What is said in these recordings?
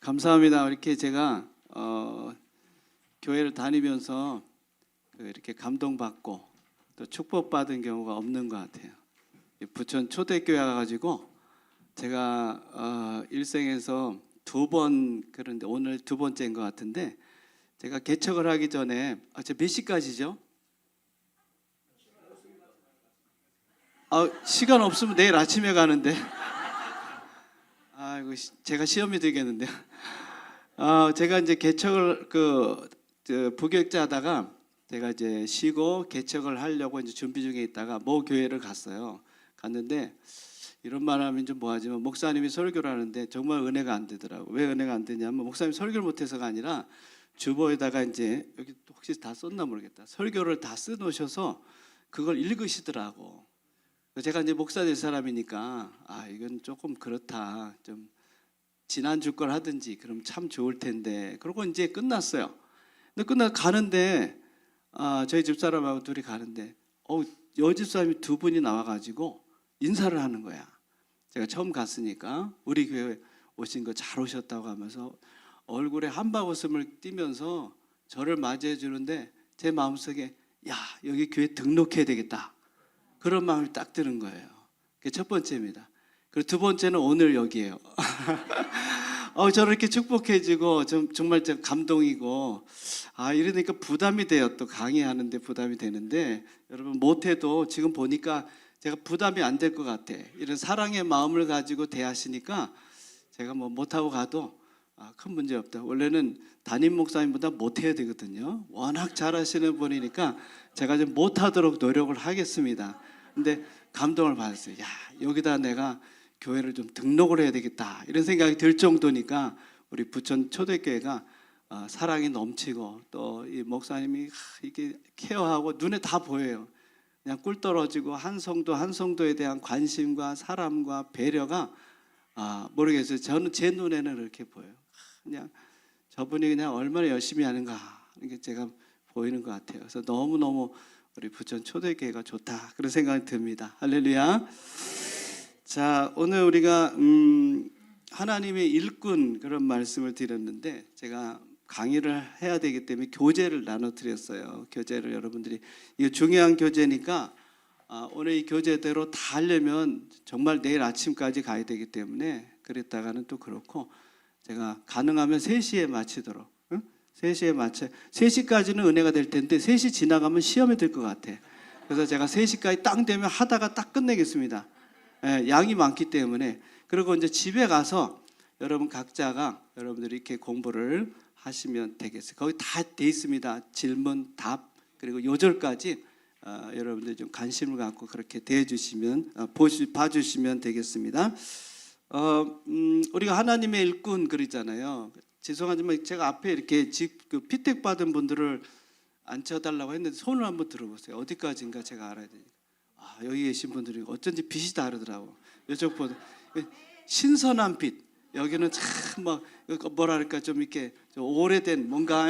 감사합니다. 이렇게 제가 교회를 다니면서 이렇게 감동받고 또 축복받은 경우가 없는 것 같아요. 부천 초대교회 가가지고 제가 일생에서 2번, 그런데 오늘 2번째인 것 같은데, 제가 개척을 하기 전에 몇 시까지죠? 시간 없으면 내일 아침에 가는데. 아이고, 제가 시험이 되겠는데요. 제가 이제 개척을 부교육자 하다가 제가 이제 쉬고 개척을 하려고 이제 준비 중에 있다가 모 교회를 갔어요. 갔는데 이런 말하면 좀 뭐하지만 목사님이 설교를 하는데 정말 은혜가 안 되더라고. 왜 은혜가 안 되냐면 목사님 설교를 못해서가 아니라 주보에다가 이제 여기 혹시 다 썼나 모르겠다. 설교를 다 써놓으셔서 그걸 읽으시더라고. 제가 이제 목사 될 사람이니까 이건 조금 그렇다. 좀 지난주 걸 하든지 그럼 참 좋을 텐데. 그러고 이제 끝났어요. 근데 끝나 가는데 저희 집사람하고 둘이 가는데 여집사람이 2분이 나와가지고 인사를 하는 거야. 제가 처음 갔으니까 우리 교회 오신 거 잘 오셨다고 하면서 얼굴에 한바웃음을 띠면서 저를 맞이해 주는데 제 마음속에 야, 여기 교회 등록해야 되겠다. 그런 마음이 딱 드는 거예요. 그게 첫 번째입니다. 그리고 2번째는 오늘 여기에요. 저를 이렇게 축복해주고 정말 감동이고 이러니까 부담이 돼요. 또 강의하는데 부담이 되는데 여러분 못해도 지금 보니까 제가 부담이 안 될 것 같아. 이런 사랑의 마음을 가지고 대하시니까 제가 뭐 못하고 가도 큰 문제 없다. 원래는 담임 목사님보다 못해야 되거든요. 워낙 잘하시는 분이니까 제가 좀 못하도록 노력을 하겠습니다. 근데 감동을 받았어요. 야, 여기다 내가 교회를 좀 등록을 해야 되겠다 이런 생각이 들 정도니까 우리 부천 초대교회가 사랑이 넘치고 또 이 목사님이 이게 케어하고 눈에 다 보여요. 그냥 꿀 떨어지고 한 성도 한 성도에 대한 관심과 사람과 배려가 모르겠어요. 저는 제 눈에는 이렇게 보여요. 그냥 저분이 그냥 얼마나 열심히 하는가 이게 제가 보이는 것 같아요. 그래서 너무너무 우리 부천 초대교회가 좋다 그런 생각이 듭니다. 할렐루야. 자, 오늘 우리가 하나님의 일꾼 그런 말씀을 드렸는데 제가 강의를 해야 되기 때문에 교재를 나눠드렸어요. 교재를 여러분들이 이거 중요한 교재니까 오늘 이 교재대로 다 하려면 정말 내일 아침까지 가야 되기 때문에 그랬다가는 또 그렇고 제가 가능하면 3시에 마치도록 3시에 맞춰 3시까지는 은혜가 될 텐데 3시 지나가면 시험이 될 것 같아. 그래서 제가 3시까지 딱 되면 하다가 딱 끝내겠습니다. 양이 많기 때문에. 그리고 이제 집에 가서 여러분 각자가 여러분들이 이렇게 공부를 하시면 되겠어요. 거기 다 돼 있습니다. 질문, 답 그리고 요절까지 여러분들이 좀 관심을 갖고 그렇게 대해주시면 봐주시면 되겠습니다. 우리가 하나님의 일꾼 그러잖아요. 죄송하지만 제가 앞에 이렇게 피택 받은 분들을 앉혀달라고 했는데 손을 한번 들어보세요. 어디까지인가 제가 알아야 되니까. 여기 계신 분들이 어쩐지 빛이 다르더라고. 이쪽보다 신선한 빛. 여기는 참 뭐랄까 좀 이렇게 좀 오래된 뭔가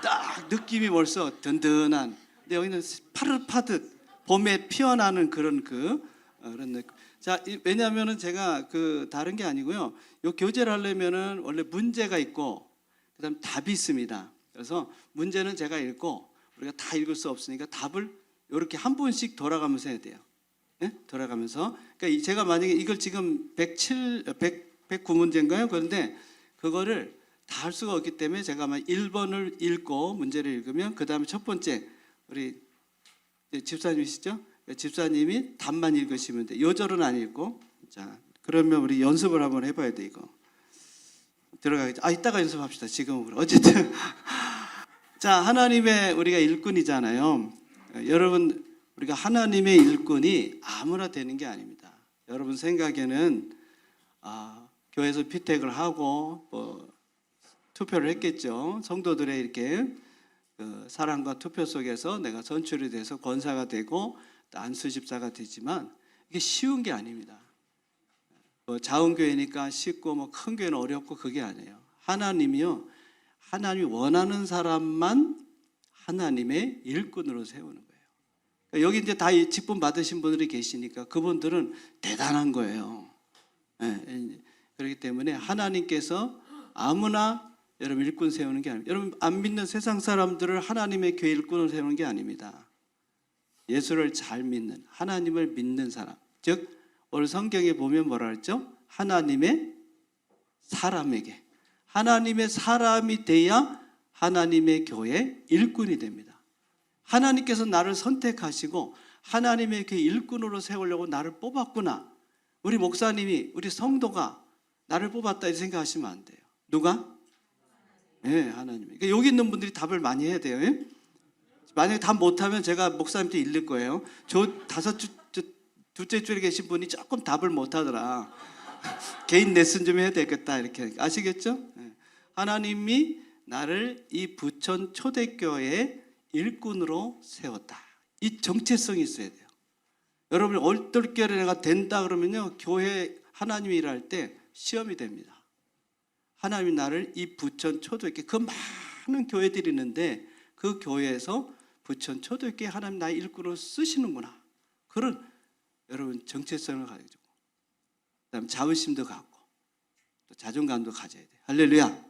딱 느낌이 벌써 든든한. 근데 여기는 파릇파릇 봄에 피어나는 그런 그런 느낌. 자, 왜냐하면은 제가 다른 게 아니고요. 요 교재를 하려면은 원래 문제가 있고 그다음 답이 있습니다. 그래서 문제는 제가 읽고 우리가 다 읽을 수 없으니까 답을 이렇게 한 분씩 돌아가면서 해야 돼요. 네? 돌아가면서. 그러니까 제가 만약에 이걸 지금 109문제인가요? 그런데 그거를 다 할 수가 없기 때문에 제가 아마 1번을 읽고 문제를 읽으면 그 다음에 첫 번째 우리 집사님이시죠? 집사님이 답만 읽으시면 돼. 요절은 안 읽고. 자, 그러면 우리 연습을 한번 해봐야 돼 이거. 들어가겠죠. 이따가 연습합시다. 지금은 어쨌든 자, 하나님의 우리가 일꾼이잖아요. 여러분 우리가 하나님의 일꾼이 아무나 되는 게 아닙니다. 여러분 생각에는 교회에서 피택을 하고 투표를 했겠죠. 성도들의 이렇게 사랑과 투표 속에서 내가 선출이 돼서 권사가 되고 안수집사가 되지만 이게 쉬운 게 아닙니다. 작은 교회니까 쉽고 큰 교회는 어렵고 그게 아니에요. 하나님이요, 하나님이 원하는 사람만 하나님의 일꾼으로 세우는 거예요. 여기 이제 다 직분 받으신 분들이 계시니까 그분들은 대단한 거예요. 그렇기 때문에 하나님께서 아무나 여러분 일꾼 세우는 게 아닙니다. 여러분 안 믿는 세상 사람들을 하나님의 교회 일꾼을 세우는 게 아닙니다. 예수를 잘 믿는, 하나님을 믿는 사람, 즉 오늘 성경에 보면 뭐라 했죠? 하나님의 사람에게, 하나님의 사람이 돼야 하나님의 교회 일꾼이 됩니다. 하나님께서 나를 선택하시고 하나님의 교회 일꾼으로 세우려고 나를 뽑았구나, 우리 목사님이, 우리 성도가 나를 뽑았다 이렇게 생각하시면 안 돼요. 누가? 네, 하나님이. 그러니까 여기 있는 분들이 답을 많이 해야 돼요. 예? 만약에 답 못하면 제가 목사님한테 일릴 거예요. 둘째 줄에 계신 분이 조금 답을 못하더라. 개인 레슨 좀 해야 되겠다 이렇게. 아시겠죠? 네. 하나님이 나를 이 부천 초대교회의 일꾼으로 세웠다. 이 정체성이 있어야 돼요. 여러분 얼떨결에 내가 된다 그러면요, 교회 하나님이 일할 때 시험이 됩니다. 하나님이 나를 이 부천 초대교회, 그 많은 교회들이 있는데 그 교회에서 부천 초대교회 하나님 나의 일꾼으로 쓰시는구나. 그런 여러분 정체성을 가지고, 그다음 자부심도 갖고 또 자존감도 가져야 돼요. 할렐루야.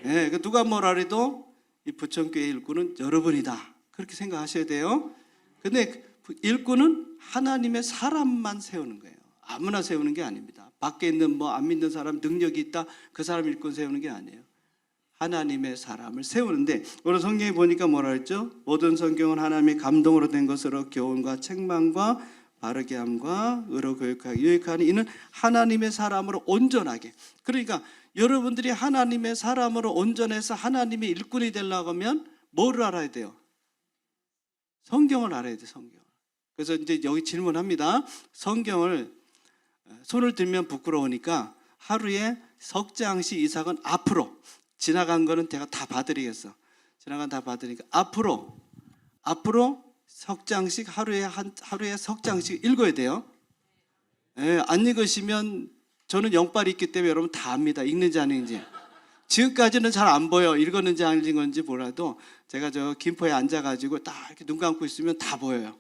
네, 누가 뭐라 해도 이 부천교회 일꾼은 여러분이다, 그렇게 생각하셔야 돼요. 근데 일꾼은 하나님의 사람만 세우는 거예요. 아무나 세우는 게 아닙니다. 밖에 있는 뭐 안 믿는 사람, 능력이 있다, 그 사람 일꾼 세우는 게 아니에요. 하나님의 사람을 세우는데, 오늘 성경에 보니까 뭐라 했죠? 모든 성경은 하나님의 감동으로 된 것으로 교훈과 책망과 바르게 함과 의로 교육하기 유익하니 이는 하나님의 사람으로 온전하게. 그러니까 여러분들이 하나님의 사람으로 온전해서 하나님의 일꾼이 되려고 하면 뭐를 알아야 돼요? 성경을 알아야 돼요. 성경. 그래서 이제 여기 질문합니다. 성경을 손을 들면 부끄러우니까 하루에 석 장씩 이상은 앞으로, 지나간 거는 제가 다 봐드리겠어. 지나간 다 봐드리니까 앞으로 석 장씩 하루에 석 장씩 읽어야 돼요. 예, 안 읽으시면 저는 영빨이 있기 때문에 여러분 다 압니다. 읽는지 안 읽는지. 지금까지는 잘 안 보여. 읽었는지 안 읽은 건지 몰라도 제가 저 김포에 앉아가지고 딱 이렇게 눈 감고 있으면 다 보여요.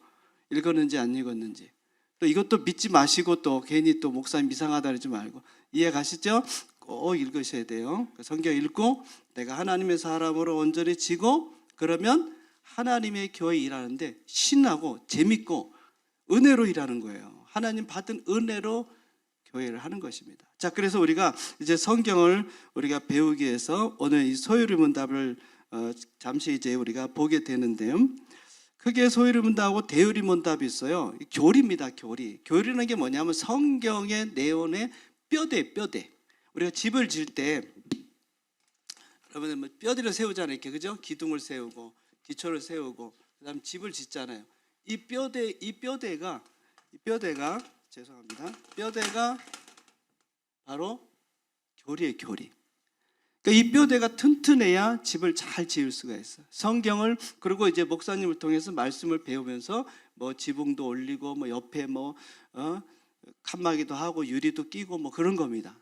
읽었는지 안 읽었는지. 또 이것도 믿지 마시고 또 괜히 또 목사님 이상하다 그러지 말고, 이해 가시죠? 꼭 읽으셔야 돼요. 성경 읽고 내가 하나님의 사람으로 온전히 지고, 그러면 하나님의 교회 일하는데 신나고 재밌고 은혜로 일하는 거예요. 하나님 받은 은혜로 교회를 하는 것입니다. 자, 그래서 우리가 이제 성경을 우리가 배우기 위해서 오늘 이 소유리 문답을 잠시 이제 우리가 보게 되는데요. 크게 소유리 문답하고 대유리 문답이 있어요. 교리입니다. 교리라는 게 뭐냐면 성경의 내용의 뼈대. 우리가 집을 지을 때 여러분 뭐 뼈대를 세우잖아요. 이렇게, 그죠? 기둥을 세우고 기초를 세우고 그다음 집을 짓잖아요. 이 뼈대가 죄송합니다. 뼈대가 바로 교리예요. 교리. 그러니까 이 뼈대가 튼튼해야 집을 잘 지을 수가 있어요. 성경을, 그리고 이제 목사님을 통해서 말씀을 배우면서 뭐 지붕도 올리고 뭐 옆에 뭐 칸막이도 하고 유리도 끼고 뭐 그런 겁니다.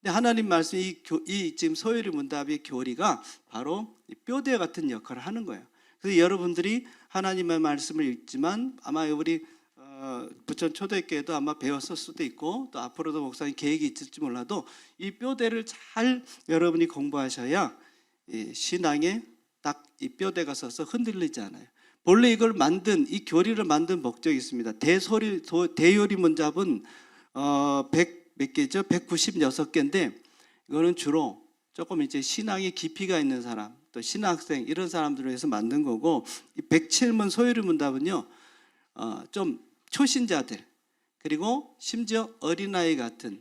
근데 하나님 말씀 이 지금 소유리 문답의 교리가 바로 이 뼈대 같은 역할을 하는 거예요. 그래서 여러분들이 하나님의 말씀을 읽지만 아마 우리 부천 초대교회도 아마 배웠을 수도 있고 또 앞으로도 목사님 계획이 있을지 몰라도 이 뼈대를 잘 여러분이 공부하셔야 신앙에 딱 이 뼈대가 서서 흔들리지 않아요. 본래 이걸 만든, 이 교리를 만든 목적이 있습니다. 대요리 문답은 100 몇 개죠? 196개인데 이거는 주로 조금 이제 신앙의 깊이가 있는 사람, 또 신학생 이런 사람들을 위해서 만든 거고, 이 107문 소유리 문답은요 좀 초신자들, 그리고 심지어 어린아이 같은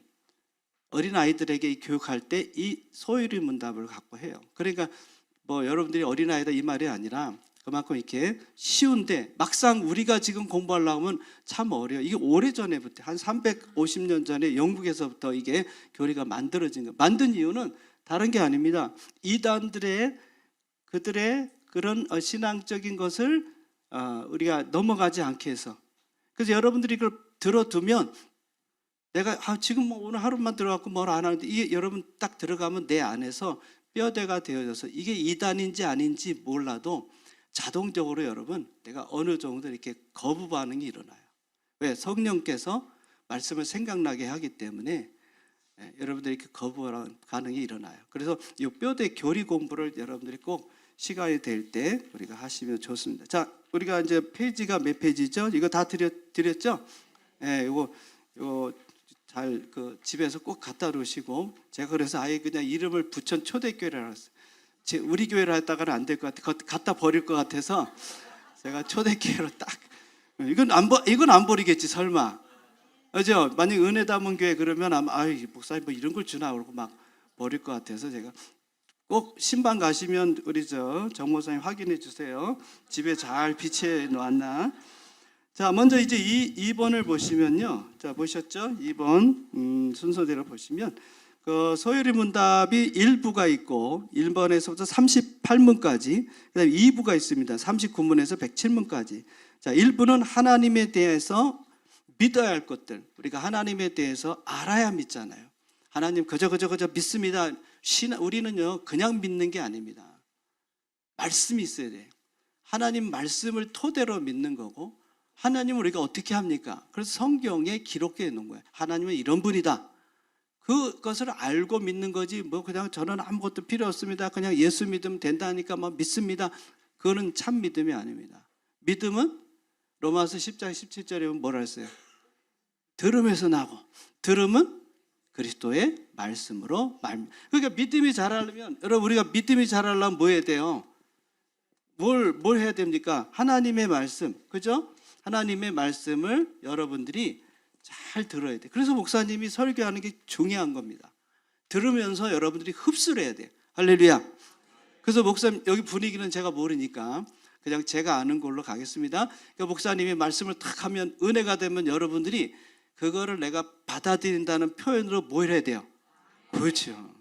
어린아이들에게 교육할 때 이 소유리 문답을 갖고 해요. 그러니까 뭐 여러분들이 어린아이다 이 말이 아니라 그만큼 이렇게 쉬운데 막상 우리가 지금 공부하려고 하면 참 어려워요. 이게 오래전에부터 한 350년 전에 영국에서부터 이게 교리가 만들어진 거예요. 만든 이유는 다른 게 아닙니다. 이단들의 그들의 그런 신앙적인 것을 우리가 넘어가지 않게 해서. 그래서 여러분들이 이걸 들어두면 내가 지금 뭐 오늘 하루만 들어갖고 뭘 안 하는데, 이게 여러분 딱 들어가면 내 안에서 뼈대가 되어져서 이게 이단인지 아닌지 몰라도 자동적으로 여러분 내가 어느 정도 이렇게 거부 반응이 일어나요. 왜? 성령께서 말씀을 생각나게 하기 때문에 여러분들이 이렇게 거부하는 반응이 일어나요. 그래서 이 뼈대 교리 공부를 여러분들이 꼭 시간이 될 때 우리가 하시면 좋습니다. 자, 우리가 이제 페이지가 몇 페이지죠? 이거 다 드렸죠? 이거 잘 집에서 꼭 갖다 놓으시고, 제가 그래서 아예 그냥 이름을 부천 초대교회라고 했어요. 우리 교회로 했다가는 안 될 것 같아. 갖다 버릴 것 같아서 제가 초대교회로 딱. 이건 안 버리겠지 설마. 그죠? 만약 은혜 담은 교회 그러면 아마 목사님 뭐 이런 걸 주나 그러고 막 버릴 것 같아서 제가 꼭 신방 가시면 우리 정 목사님 확인해 주세요. 집에 잘 비치해 놓았나. 자, 먼저 이제 2번을 보시면요. 자, 보셨죠? 2번 순서대로 보시면 소요리 문답이 1부가 있고 1번에서부터 38문까지, 그다음에 2부가 있습니다. 39문에서 107문까지. 자, 1부는 하나님에 대해서 믿어야 할 것들, 우리가 하나님에 대해서 알아야 믿잖아요. 하나님 그저 믿습니다. 우리는요 그냥 믿는 게 아닙니다. 말씀이 있어야 돼요. 하나님 말씀을 토대로 믿는 거고, 하나님을 우리가 어떻게 합니까? 그래서 성경에 기록되어 있는 거예요. 하나님은 이런 분이다. 그것을 알고 믿는 거지, 뭐 그냥 저는 아무것도 필요 없습니다, 그냥 예수 믿으면 된다니까 뭐 믿습니다. 그거는 참 믿음이 아닙니다. 믿음은 로마서 10장 17절에 보면 뭐라 했어요? 들음에서 나고, 들음은 그리스도의 말씀으로 그러니까 믿음이 자라려면, 여러분 우리가 믿음이 자라려면 뭐 해야 돼요? 뭘 해야 됩니까? 하나님의 말씀, 그죠? 하나님의 말씀을 여러분들이 잘 들어야 돼. 그래서 목사님이 설교하는 게 중요한 겁니다. 들으면서 여러분들이 흡수를 해야 돼요. 할렐루야. 그래서 목사님 여기 분위기는 제가 모르니까 그냥 제가 아는 걸로 가겠습니다. 그러니까 목사님이 말씀을 탁 하면 은혜가 되면 여러분들이 그거를 내가 받아들인다는 표현으로 뭘 해야 돼요? 그렇죠.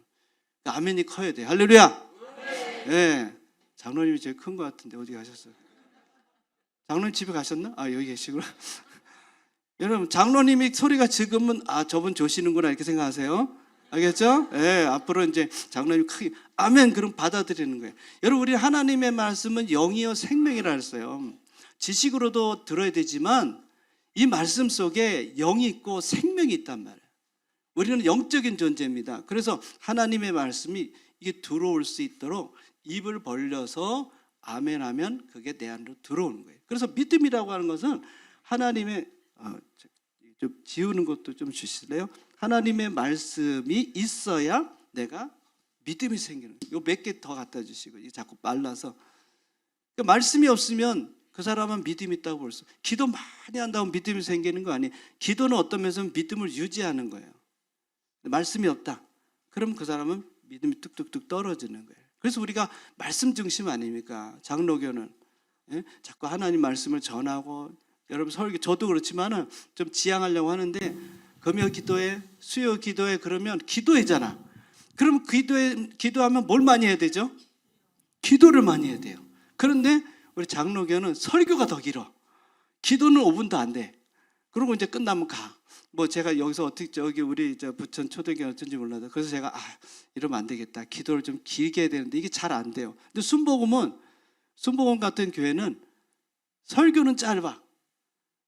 아멘이 커야 돼요. 할렐루야. 네. 장로님이 제일 큰 것 같은데 어디 가셨어요? 장로님 집에 가셨나? 여기 계시구나. 여러분 장로님이 소리가 지금은 저분 조시는구나 이렇게 생각하세요. 알겠죠? 네, 앞으로 이제 장로님 크게 아멘 그럼 받아들이는 거예요. 여러분 우리 하나님의 말씀은 영이요 생명이라 했어요. 지식으로도 들어야 되지만 이 말씀 속에 영이 있고 생명이 있단 말이에요. 우리는 영적인 존재입니다. 그래서 하나님의 말씀이 이게 들어올 수 있도록 입을 벌려서 아멘 하면 그게 내 안으로 들어오는 거예요. 그래서 믿음이라고 하는 것은 하나님의 좀 지우는 것도 좀 주실래요? 하나님의 말씀이 있어야 내가 믿음이 생기는 거예요. 몇 개 더 갖다 주시고, 이게 자꾸 말라서. 그러니까 말씀이 없으면 그 사람은 믿음이 있다고 볼 수. 기도 많이 한다고 믿음이 생기는 거 아니에요. 기도는 어떤 면에서 믿음을 유지하는 거예요. 말씀이 없다. 그럼 그 사람은 믿음이 뚝뚝뚝 떨어지는 거예요. 그래서 우리가 말씀 중심 아닙니까? 장로교는 자꾸 하나님 말씀을 전하고, 여러분 설교 저도 그렇지만은 좀 지향하려고 하는데, 금요 기도회, 수요 기도회 그러면 기도회잖아. 그럼 기도하면 뭘 많이 해야 되죠? 기도를 많이 해야 돼요. 그런데 우리 장로교는 설교가 더 길어. 기도는 5분도 안 돼. 그러고 이제 끝나면 가. 뭐 제가 여기서 어떻게 저기 우리 부천 초대교회 어쩐지 몰라도, 그래서 제가 이러면 안 되겠다. 기도를 좀 길게 해야 되는데 이게 잘 안 돼요. 근데 순복음 같은 교회는 설교는 짧아.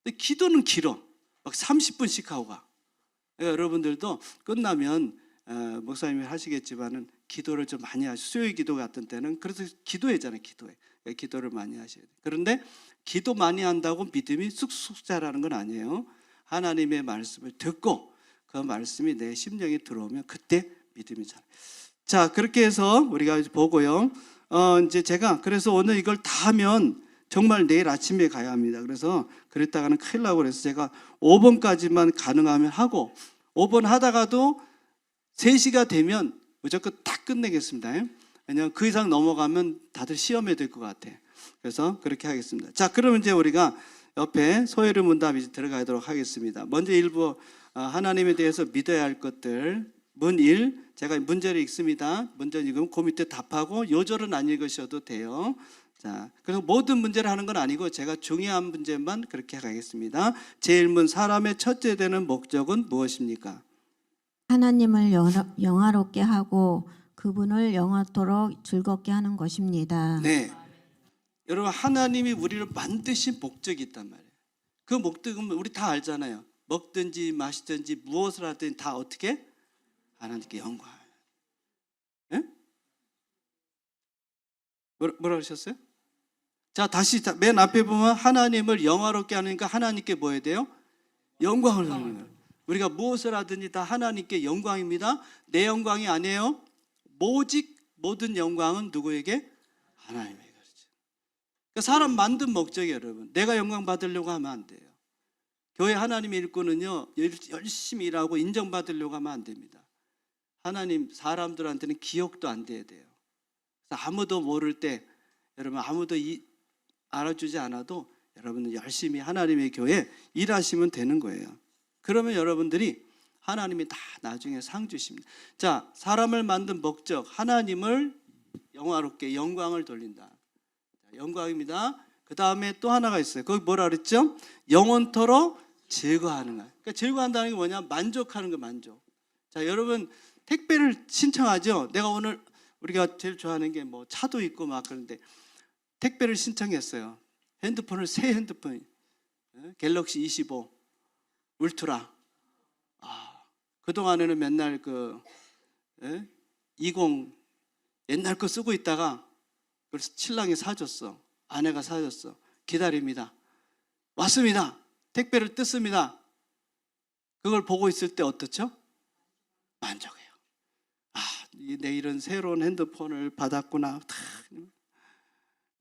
근데 기도는 길어. 막 30분씩 하고 가. 그러니까 여러분들도 끝나면 목사님이 하시겠지만은 기도를 좀 많이 하시고, 수요일 기도 같은 때는 그래서 기도회잖아요. 기도회. 그러니까 기도를 많이 하셔야 돼요. 그런데 기도 많이 한다고 믿음이 쑥쑥 자라는 건 아니에요. 하나님의 말씀을 듣고 그 말씀이 내 심령에 들어오면 그때 믿음이 자라요. 자, 그렇게 해서 우리가 보고요. 이제 제가 그래서 오늘 이걸 다 하면 정말 내일 아침에 가야 합니다. 그래서 그랬다가는 큰일 나고, 그래서 제가 5번까지만 가능하면 하고, 5번 하다가도 3시가 되면 무조건 다 끝내겠습니다. 왜냐하면 그 이상 넘어가면 다들 시험에 들 것 같아. 그래서 그렇게 하겠습니다. 자, 그러면 이제 우리가 옆에 소요리 문답 이제 들어가도록 하겠습니다. 먼저 1부 하나님에 대해서 믿어야 할 것들, 문 1, 제가 문제를 읽습니다. 문제 읽으면 그 밑에 답하고 요절은 안 읽으셔도 돼요. 자, 그래서 모든 문제를 하는 건 아니고 제가 중요한 문제만 그렇게 가겠습니다. 제1문, 사람의 첫째 되는 목적은 무엇입니까? 하나님을 영화롭게 하고 그분을 영원토록 즐겁게 하는 것입니다. 네, 여러분 하나님이 우리를 만드신 목적이 있단 말이에요. 그 목적은 우리 다 알잖아요. 먹든지 마시든지 무엇을 하든 다 어떻게? 하나님께 영광. 예? 뭐라 그러셨어요? 자, 다시 맨 앞에 보면 하나님을 영화롭게 하니까 하나님께 뭐 해야 돼요? 영광을 돌리는 거예요. 우리가 무엇을 하든지 다 하나님께 영광입니다. 내 영광이 아니에요. 오직 모든 영광은 누구에게? 하나님에게. 그렇죠. 그러니까 사람 만든 목적이 여러분, 내가 영광 받으려고 하면 안 돼요. 교회 하나님의 일꾼은요, 열심히 일하고 인정받으려고 하면 안 됩니다. 하나님 사람들한테는 기억도 안 돼야 돼요. 그래서 아무도 모를 때 여러분 아무도 알아주지 않아도 여러분은 열심히 하나님의 교회에 일하시면 되는 거예요. 그러면 여러분들이 하나님이 다 나중에 상 주십니다. 자, 사람을 만든 목적, 하나님을 영화롭게 영광을 돌린다. 영광입니다. 그 다음에 또 하나가 있어요. 거기 뭐라 그랬죠? 영원토록 즐거워하는 거예요. 그러니까 즐거워한다는 게 뭐냐? 만족하는 거, 만족. 자, 여러분 택배를 신청하죠. 내가 오늘 우리가 제일 좋아하는 게 뭐 차도 있고 막 그런데 택배를 신청했어요. 핸드폰을 새 핸드폰, 갤럭시 25 울트라. 그 동안에는 맨날 20 옛날 거 쓰고 있다가 그래서 신랑이 사줬어. 아내가 사줬어. 기다립니다. 왔습니다. 택배를 뜯습니다. 그걸 보고 있을 때 어떻죠? 만족해요. 내일은 새로운 핸드폰을 받았구나.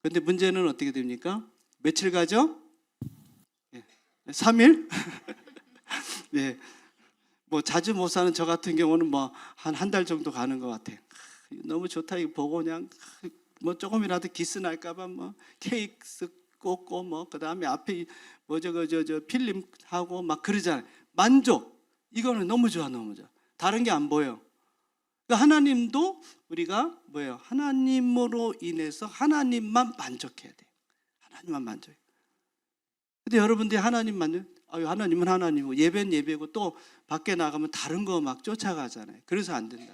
그런데 문제는 어떻게 됩니까? 며칠 가죠? 3일? 네. 뭐 자주 못 사는 저 같은 경우는 뭐 한 달 정도 가는 것 같아요. 너무 좋다 이거 보고 그냥 뭐 조금이라도 기스 날까봐 뭐 케이크 꽂고 뭐 그다음에 앞에 뭐 저 필름 하고 막 그러잖아요. 만족. 이거는 너무 좋아, 너무 좋아. 다른 게 안 보여. 그러니까 하나님도 우리가 뭐예요? 하나님으로 인해서 하나님만 만족해야 돼. 하나님만 만족해. 근데 여러분들이 하나님 만족, 하나님은 하나님이고 예배는 예배고 또 밖에 나가면 다른 거 막 쫓아가잖아요. 그래서 안 된다.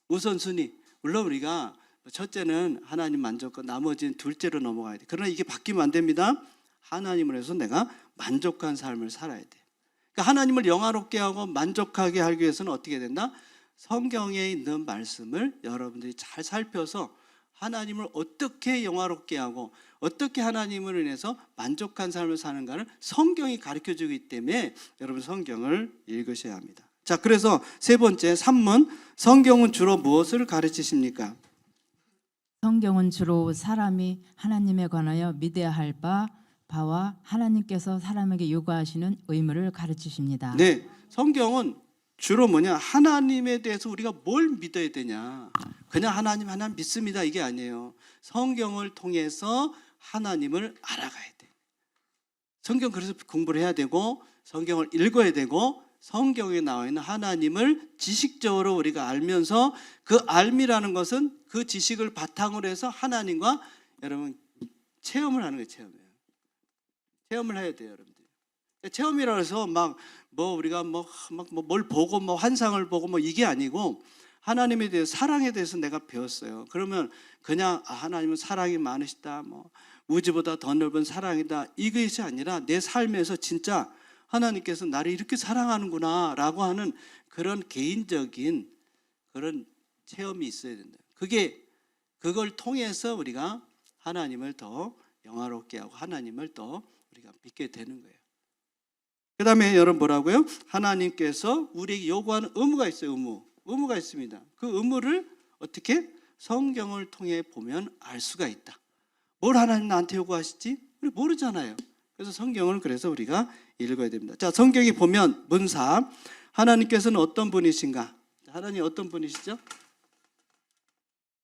우선순위. 물론 우리가 첫째는 하나님 만족과 나머지는 둘째로 넘어가야 돼. 그러나 이게 바뀌면 안 됩니다. 하나님을 해서 내가 만족한 삶을 살아야 돼. 그러니까 하나님을 영화롭게 하고 만족하게 하기 위해서는 어떻게 된다? 성경에 있는 말씀을 여러분들이 잘 살펴서 하나님을 어떻게 영화롭게 하고 어떻게 하나님을 인해서 만족한 삶을 사는가를 성경이 가르쳐주기 때문에 여러분 성경을 읽으셔야 합니다. 자, 그래서 세 번째 3문, 성경은 주로 무엇을 가르치십니까? 성경은 주로 사람이 하나님에 관하여 믿어야 할 바와 하나님께서 사람에게 요구하시는 의무를 가르치십니다. 네, 성경은 주로 뭐냐? 하나님에 대해서 우리가 뭘 믿어야 되냐? 그냥 하나님 믿습니다 이게 아니에요. 성경을 통해서 하나님을 알아가야 돼. 성경 그래서 공부를 해야 되고 성경을 읽어야 되고 성경에 나와 있는 하나님을 지식적으로 우리가 알면서 그 알미라는 것은 그 지식을 바탕으로 해서 하나님과 여러분 체험을 하는 거예요. 체험을 해야 돼요, 여러분들. 체험이라 해서 우리가 뭘 보고 환상을 보고 이게 아니고 하나님에 대해서 사랑에 대해서 내가 배웠어요. 그러면 그냥 하나님은 사랑이 많으시다, 우주보다 더 넓은 사랑이다 이것이 아니라 내 삶에서 진짜 하나님께서 나를 이렇게 사랑하는구나라고 하는 그런 개인적인 그런 체험이 있어야 된다. 그걸 통해서 우리가 하나님을 더 영화롭게 하고 하나님을 더 우리가 믿게 되는 거예요. 그 다음에 여러분 뭐라고요? 하나님께서 우리에게 요구하는 의무가 있어요. 의무가 있습니다. 그 의무를 어떻게? 성경을 통해 보면 알 수가 있다. 뭘 하나님 나한테 요구하시지? 우리 모르잖아요. 그래서 성경을 그래서 우리가 읽어야 됩니다. 자, 성경에 보면 문사 하나님께서는 어떤 분이신가? 하나님 어떤 분이시죠?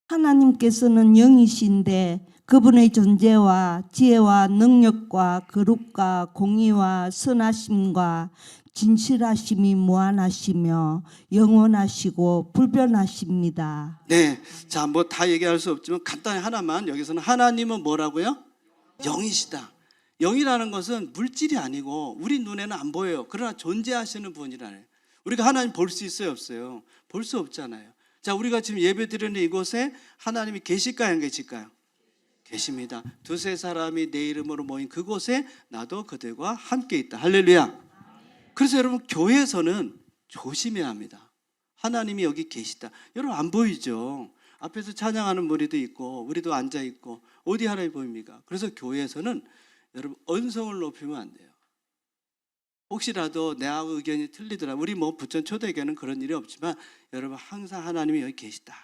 하나님께서는 영이신데 그분의 존재와 지혜와 능력과 거룩과 공의와 선하심과 진실하심이 무한하시며 영원하시고 불변하십니다. 네, 자, 다 얘기할 수 없지만 간단히 하나만 여기서는 하나님은 뭐라고요? 영이시다. 영이라는 것은 물질이 아니고 우리 눈에는 안 보여요. 그러나 존재하시는 분이라네요. 우리가 하나님 볼 수 있어요, 없어요? 볼 수 없잖아요. 자, 우리가 지금 예배드리는 이곳에 하나님이 계실까요, 안 계실까요? 계십니다. 두세 사람이 내 이름으로 모인 그곳에 나도 그들과 함께 있다. 할렐루야. 그래서 여러분 교회에서는 조심해야 합니다. 하나님이 여기 계시다. 여러분 안 보이죠? 앞에서 찬양하는 무리도 있고 우리도 앉아 있고 어디 하나님 보입니까? 그래서 교회에서는 여러분 언성을 높이면 안 돼요. 혹시라도 내하고 의견이 틀리더라. 우리 뭐 부천 초대교회는 그런 일이 없지만 여러분 항상 하나님이 여기 계시다.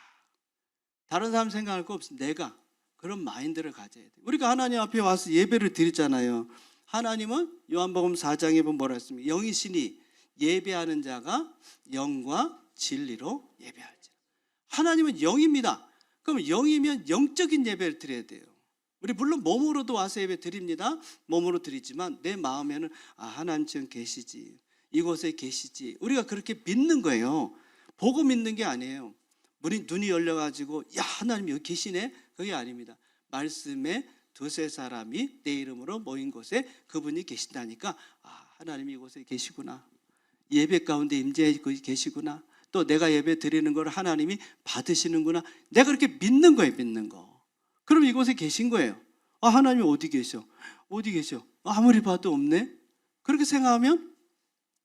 다른 사람 생각할 거 없어. 내가 그런 마인드를 가져야 돼. 우리가 하나님 앞에 와서 예배를 드리잖아요. 하나님은 요한복음 4장에 보면 뭐라 했습니까? 영이시니 예배하는 자가 영과 진리로 예배할지라. 하나님은 영입니다. 그럼 영이면 영적인 예배를 드려야 돼요. 우리 물론 몸으로도 와서 예배 드립니다. 몸으로 드리지만 내 마음에는 하나님 지금 계시지. 이곳에 계시지. 우리가 그렇게 믿는 거예요. 보고 믿는 게 아니에요. 눈이 열려가지고 하나님 여기 계시네? 그게 아닙니다. 말씀에 두세 사람이 내 이름으로 모인 곳에 그분이 계신다니까 하나님이 이곳에 계시구나. 예배 가운데 임재해 계시구나. 또 내가 예배 드리는 걸 하나님이 받으시는구나. 내가 그렇게 믿는 거예요. 믿는 거. 그럼 이곳에 계신 거예요. 하나님이 어디 계셔? 어디 계셔? 아무리 봐도 없네? 그렇게 생각하면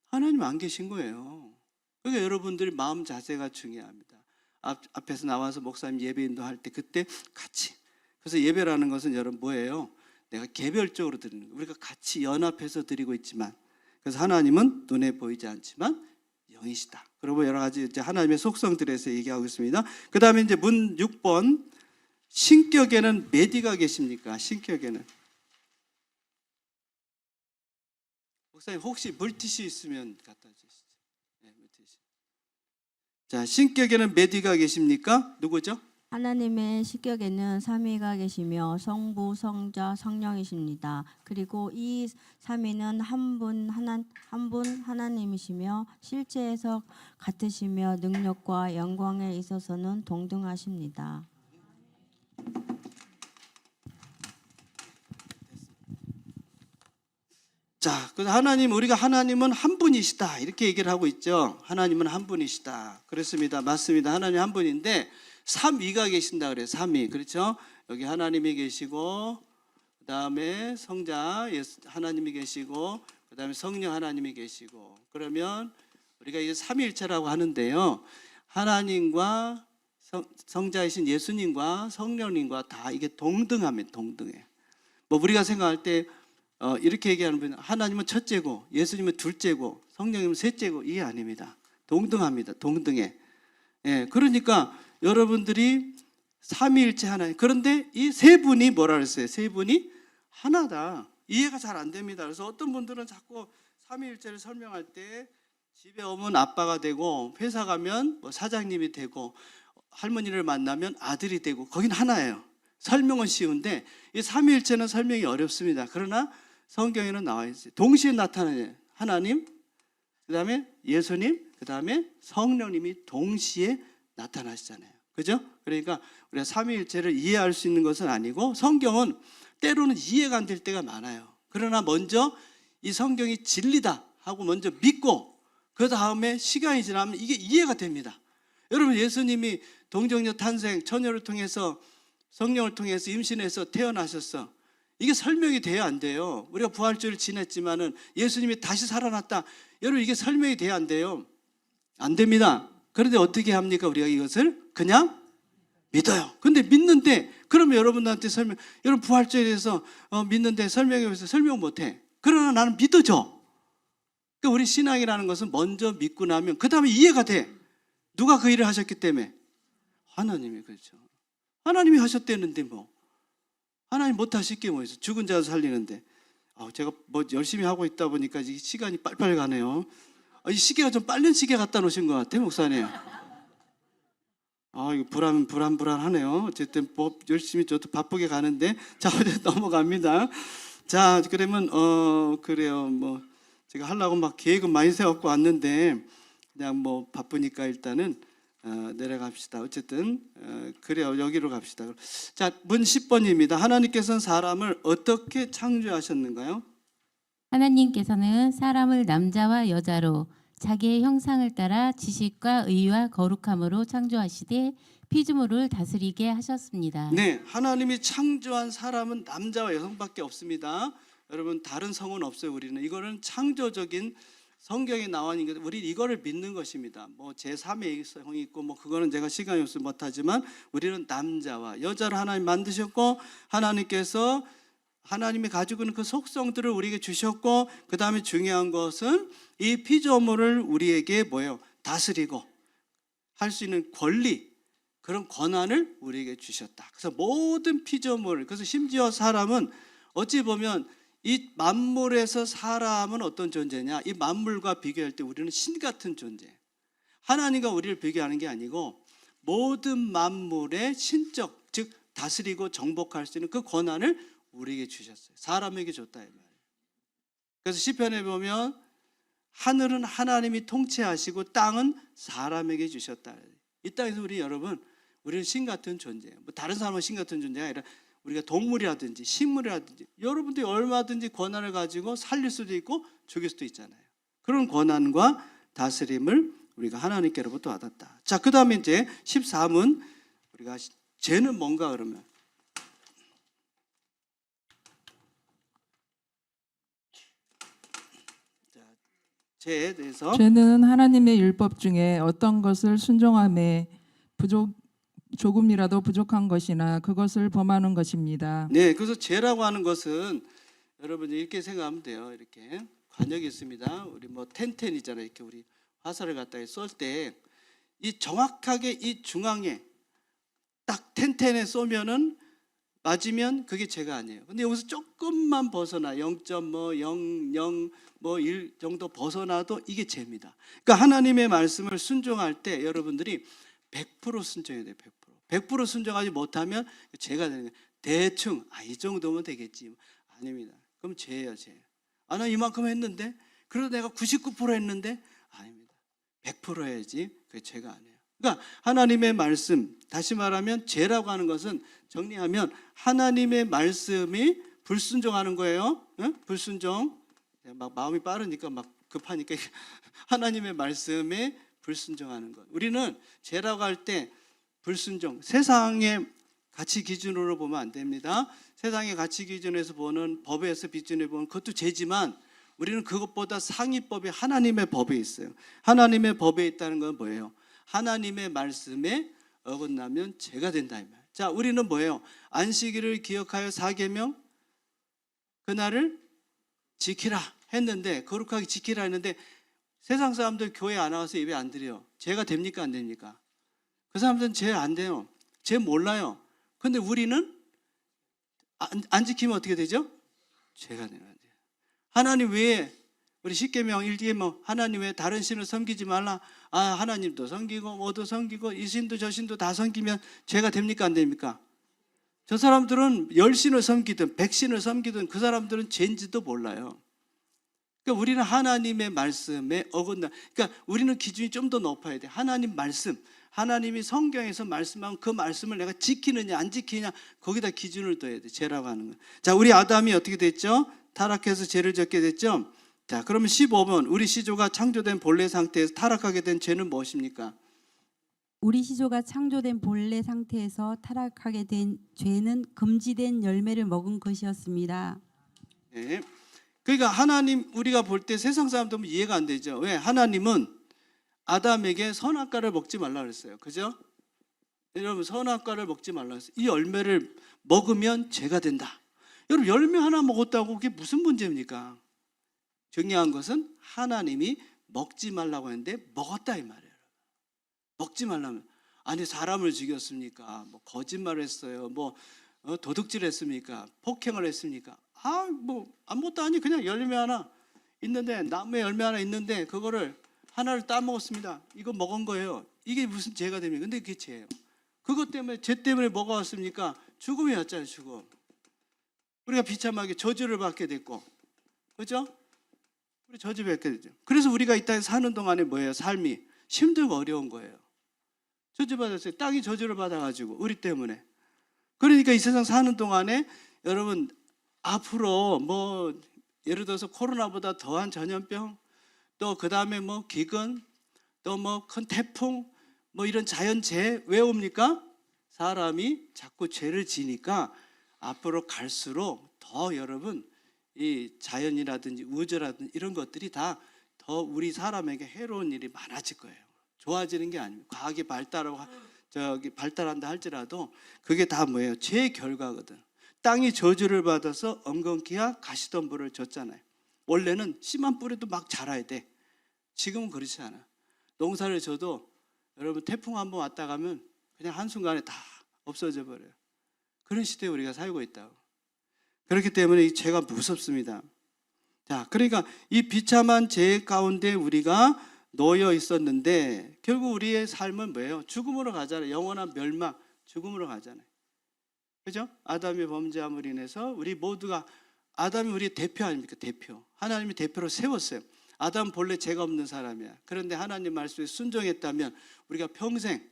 하나님 안 계신 거예요. 그러니까 여러분들이 마음 자세가 중요합니다. 앞에서 나와서 목사님 예배 인도할 때 그때 같이. 그래서 예배라는 것은 여러분 뭐예요? 내가 개별적으로 드리는 거예요. 우리가 같이 연합해서 드리고 있지만 그래서 하나님은 눈에 보이지 않지만 영이시다. 그리고 여러 가지 이제 하나님의 속성들에서 얘기하고 있습니다. 그 다음에 이제 문 6번 신격에는 메디가 계십니까? 신격에는 목사님 혹시 물티슈 있으면 갖다 주시죠. 네, 물티슈. 자, 신격에는 메디가 계십니까? 누구죠? 하나님의 식격에는 삼위가 계시며 성부, 성자, 성령이십니다. 그리고 이 삼위는 한 분 하나님이시며 실제에서 같으시며 능력과 영광에 있어서는 동등하십니다. 자, 그래서 우리가 하나님은 한 분이시다 이렇게 얘기를 하고 있죠. 하나님은 한 분이시다. 그렇습니다. 맞습니다. 하나님 한 분인데 삼위가 계신다 그래요. 삼위. 그렇죠? 여기 하나님이 계시고 그다음에 성자 하나님이 계시고 그다음에 성령 하나님이 계시고 그러면 우리가 이제 삼위일체라고 하는데요. 하나님과 성자이신 예수님과 성령님과 다 이게 동등합니다. 동등해. 뭐 우리가 생각할 때 이렇게 얘기하는 분은 하나님은 첫째고 예수님은 둘째고 성령님은 셋째고 이게 아닙니다. 동등합니다. 동등해. 예, 그러니까 여러분들이 삼위일체 하나님. 그런데 이 세 분이 뭐라 그랬어요? 세 분이 하나다. 이해가 잘 안 됩니다. 그래서 어떤 분들은 자꾸 삼위일체를 설명할 때 집에 오면 아빠가 되고 회사 가면 뭐 사장님이 되고 할머니를 만나면 아들이 되고 거긴 하나예요. 설명은 쉬운데 이 삼위일체는 설명이 어렵습니다. 그러나 성경에는 나와 있어요. 동시에 나타나요. 하나님, 그 다음에 예수님, 그 다음에 성령님이 동시에 나타나시잖아요. 그죠? 그러니까 우리가 삼위일체를 이해할 수 있는 것은 아니고 성경은 때로는 이해가 안 될 때가 많아요. 그러나 먼저 이 성경이 진리다 하고 먼저 믿고 그 다음에 시간이 지나면 이게 이해가 됩니다. 여러분 예수님이 동정녀 탄생, 처녀를 통해서 성령을 통해서 임신해서 태어나셨어. 이게 설명이 돼야 안 돼요. 우리가 부활주를 지냈지만은 예수님이 다시 살아났다. 여러분 이게 설명이 돼야 안 돼요. 안 됩니다. 그런데 어떻게 합니까? 우리가 이것을 그냥 믿어요. 근데 믿는데 그러면 여러분들한테 여러분 부활주에 대해서 믿는데 설명해서 설명 못해. 그러나 나는 믿어져. 그러니까 우리 신앙이라는 것은 먼저 믿고 나면 그 다음에 이해가 돼. 누가 그 일을 하셨기 때문에? 하나님이. 그렇죠. 하나님이 하셨다는데 뭐 하나님 못하실 게 뭐 있어? 죽은 자 살리는데 제가 뭐 열심히 하고 있다 보니까 이 시간이 빨빨 가네요. 이 시계가 좀 빠른 시계 갖다 놓으신 것 같아요, 목사님. 이거 불안하네요. 어쨌든 열심히 저도 바쁘게 가는데 자 어제 넘어갑니다. 자 그러면 그래요. 뭐 제가 하려고 막 계획은 많이 세웠고 왔는데 그냥 뭐 바쁘니까 일단은 내려갑시다. 어쨌든 그래요. 여기로 갑시다. 자, 문 10번입니다. 하나님께서는 사람을 어떻게 창조하셨는가요? 하나님께서는 사람을 남자와 여자로 자기의 형상을 따라 지식과 의와 거룩함으로 창조하시되 피조물을 다스리게 하셨습니다. 네, 하나님이 창조한 사람은 남자와 여성밖에 없습니다. 여러분 다른 성은 없어요. 우리는 이거는 창조적인 성경에 나와 있는 게 우리 이거를 믿는 것입니다. 뭐 제3의 성이 있고 뭐 그거는 제가 시간이 없어서 못하지만 우리는 남자와 여자를 하나님 만드셨고 하나님께서 하나님이 가지고 있는 그 속성들을 우리에게 주셨고 그 다음에 중요한 것은 이 피조물을 우리에게 뭐예요? 다스리고 할 수 있는 권리 그런 권한을 우리에게 주셨다. 그래서 모든 피조물 그래서 심지어 사람은 어찌 보면 이 만물에서 사람은 어떤 존재냐? 이 만물과 비교할 때 우리는 신 같은 존재. 하나님과 우리를 비교하는 게 아니고 모든 만물의 신적 즉 다스리고 정복할 수 있는 그 권한을 우리에게 주셨어요. 사람에게 줬다 이 말이에요. 그래서 시편에 보면 하늘은 하나님이 통치하시고 땅은 사람에게 주셨다. 이 땅에서 우리 여러분 우리는 신 같은 존재예요. 뭐 다른 사람은 신 같은 존재가 아니라 우리가 동물이라든지 식물이라든지 여러분들이 얼마든지 권한을 가지고 살릴 수도 있고 죽일 수도 있잖아요. 그런 권한과 다스림을 우리가 하나님께로부터 받았다. 자, 그 다음에 이제 13은 우리가 죄는 뭔가 그러면 죄에 대해서 죄는 하나님의 율법 중에 어떤 것을 순종함에 조금이라도 부족한 것이나 그것을 범하는 것입니다. 네, 그래서 죄라고 하는 것은 여러분이 이렇게 생각하면 돼요. 이렇게 관역이 있습니다. 우리 뭐 텐텐이잖아요. 이렇게 우리 화살을 갖다 쏠 때 이 정확하게 이 중앙에 딱 텐텐에 쏘면은 맞으면 그게 죄가 아니에요. 근데 여기서 조금만 벗어나 0.0001 정도 벗어나도 이게 죄입니다. 그러니까 하나님의 말씀을 순종할 때 여러분들이 100% 순종해야 돼요. 100% 순종하지 못하면 죄가 되는 거예요. 대충 이 정도면 되겠지. 아닙니다. 그럼 죄예요, 죄. 나 이만큼 했는데 그래도 내가 99% 했는데 아닙니다. 100% 해야지. 그게 죄가 아니에요. 그러니까 하나님의 말씀, 다시 말하면 죄라고 하는 것은 정리하면 하나님의 말씀이 불순종하는 거예요. 응? 불순종. 막 마음이 빠르니까 막 급하니까 하나님의 말씀에 불순종하는 것. 우리는 죄라고 할 때 불순종, 세상의 가치 기준으로 보면 안 됩니다. 세상의 가치 기준에서 보는 법에서 기준에 보면 그것도 죄지만 우리는 그것보다 상위법이 하나님의 법에 있어요. 하나님의 법에 있다는 건 뭐예요? 하나님의 말씀에 어긋나면 죄가 된다 이 말. 자, 우리는 뭐예요? 안식일을 기억하여 4계명 그날을 지키라 했는데 거룩하게 지키라 했는데 세상 사람들 교회 안 와서 예배 안 드려요. 죄가 됩니까 안 됩니까? 그 사람들은 죄 안 돼요. 죄 몰라요. 근데 우리는 안 지키면 어떻게 되죠? 죄가 되는 거예요. 하나님 외에 우리 10계명 1계명 하나님 외에 다른 신을 섬기지 말라. 하나님도 섬기고 뭐도 섬기고 이 신도 저 신도 다 섬기면 죄가 됩니까 안 됩니까? 저 사람들은 10신을 섬기든 100신을 섬기든 그 사람들은 죄인지도 몰라요. 그러니까 우리는 하나님의 말씀에 어긋나. 그러니까 우리는 기준이 좀 더 높아야 돼. 하나님 말씀, 하나님이 성경에서 말씀한 그 말씀을 내가 지키느냐 안 지키느냐 거기다 기준을 둬야 돼. 죄라고 하는 거. 자, 우리 아담이 어떻게 됐죠? 타락해서 죄를 짓게 됐죠. 자, 그러면 15번 우리 시조가 창조된 본래 상태에서 타락하게 된 죄는 무엇입니까? 우리 시조가 창조된 본래 상태에서 타락하게 된 죄는 금지된 열매를 먹은 것이었습니다. 네. 그러니까 하나님 우리가 볼 때 세상 사람들은 이해가 안 되죠. 왜? 하나님은 아담에게 선악과를 먹지 말라 그랬어요. 그죠? 여러분 선악과를 먹지 말라 그랬어요. 이 열매를 먹으면 죄가 된다. 여러분 열매 하나 먹었다고 그게 무슨 문제입니까? 중요한 것은 하나님이 먹지 말라고 했는데 먹었다 이 말이에요. 먹지 말라면 아니 사람을 죽였습니까? 뭐 거짓말을 했어요. 뭐 도둑질 했습니까? 폭행을 했습니까? 뭐 아무것도 아니 그냥 열매 하나 있는데 나무에 열매 하나 있는데 그거를 하나를 따먹었습니다. 이거 먹은 거예요. 이게 무슨 죄가 됩니까? 근데 그게 죄예요. 그것 때문에 죄 때문에 뭐가 왔습니까? 죽음이 왔잖아요. 죽음. 우리가 비참하게 저주를 받게 됐고, 그렇죠? 우리 저주 받게 되죠. 그래서 우리가 이 땅에 사는 동안에 뭐예요? 삶이 힘들고 어려운 거예요. 저주받았어요. 땅이 저주를 받아가지고 우리 때문에. 그러니까 이 세상 사는 동안에 여러분 앞으로 뭐 예를 들어서 코로나보다 더한 전염병, 또 그 다음에 뭐 기근, 또 뭐 큰 태풍, 뭐 이런 자연재해 왜 옵니까? 사람이 자꾸 죄를 지니까 앞으로 갈수록 더 여러분 이 자연이라든지 우주라든지 이런 것들이 다 더 우리 사람에게 해로운 일이 많아질 거예요. 좋아지는 게 아닙니다. 과학이 발달한다 할지라도 그게 다 뭐예요? 죄의 결과거든. 땅이 저주를 받아서 엉겅퀴와 가시덤불을 줬잖아요. 원래는 씨만 뿌려도 막 자라야 돼. 지금은 그렇지 않아. 농사를 져도 여러분 태풍 한번 왔다 가면 그냥 한순간에 다 없어져 버려요. 그런 시대에 우리가 살고 있다고. 그렇기 때문에 이 죄가 무섭습니다. 자, 그러니까 이 비참한 죄 가운데 우리가 놓여 있었는데 결국 우리의 삶은 뭐예요? 죽음으로 가잖아요. 영원한 멸망, 죽음으로 가잖아요. 그죠? 아담의 범죄함으로 인해서 우리 모두가, 아담이 우리의 대표 아닙니까? 대표. 하나님이 대표로 세웠어요. 아담 본래 죄가 없는 사람이야. 그런데 하나님 말씀에 순종했다면 우리가 평생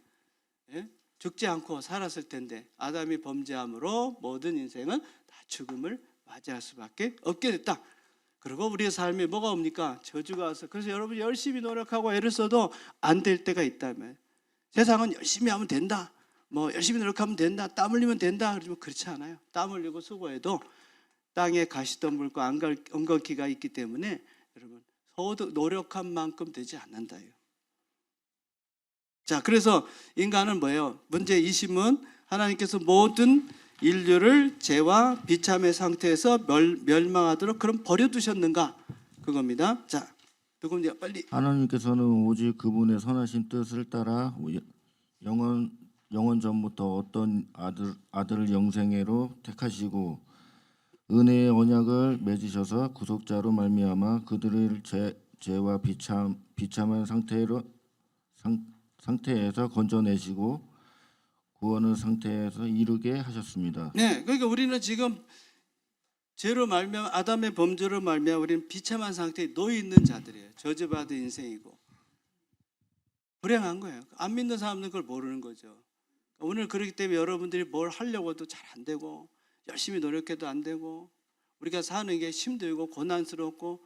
죽지 않고 살았을 텐데 아담이 범죄함으로 모든 인생은 다 죽음을 맞이할 수밖에 없게 됐다. 그리고 우리의 삶에 뭐가 옵니까? 저주가 와서. 그래서 여러분 열심히 노력하고 애를 써도 안 될 때가 있다면, 세상은 열심히 하면 된다, 뭐 열심히 노력하면 된다, 땀 흘리면 된다. 그러지만 그렇지 않아요. 땀 흘리고 수고해도 땅에 가시덤불과 엉겅퀴가 있기 때문에 여러분 서도 노력한 만큼 되지 않는다요. 자, 그래서 인간은 뭐예요? 문제 20은 하나님께서 모든 인류를 죄와 비참의 상태에서 멸망하도록 그럼 버려두셨는가? 그겁니다. 자, 누굽니까? 빨리. 하나님께서는 오직 그분의 선하신 뜻을 따라 영원 전부터 어떤 아들을 영생애로 택하시고 은혜의 언약을 맺으셔서 구속자로 말미암아 그들을 죄와 비참한 상태에서 건져내시고 구원의 상태에서 이르게 하셨습니다. 네, 그러니까 우리는 지금 죄로 말미암아 아담의 범죄로 말미암아 우리는 비참한 상태에 놓여 있는 자들이에요. 저주받은 인생이고 불행한 거예요. 안 믿는 사람들은 그걸 모르는 거죠. 오늘 그렇기 때문에 여러분들이 뭘 하려고 해도 잘 안 되고 열심히 노력해도 안 되고 우리가 사는 게 힘들고 고난스럽고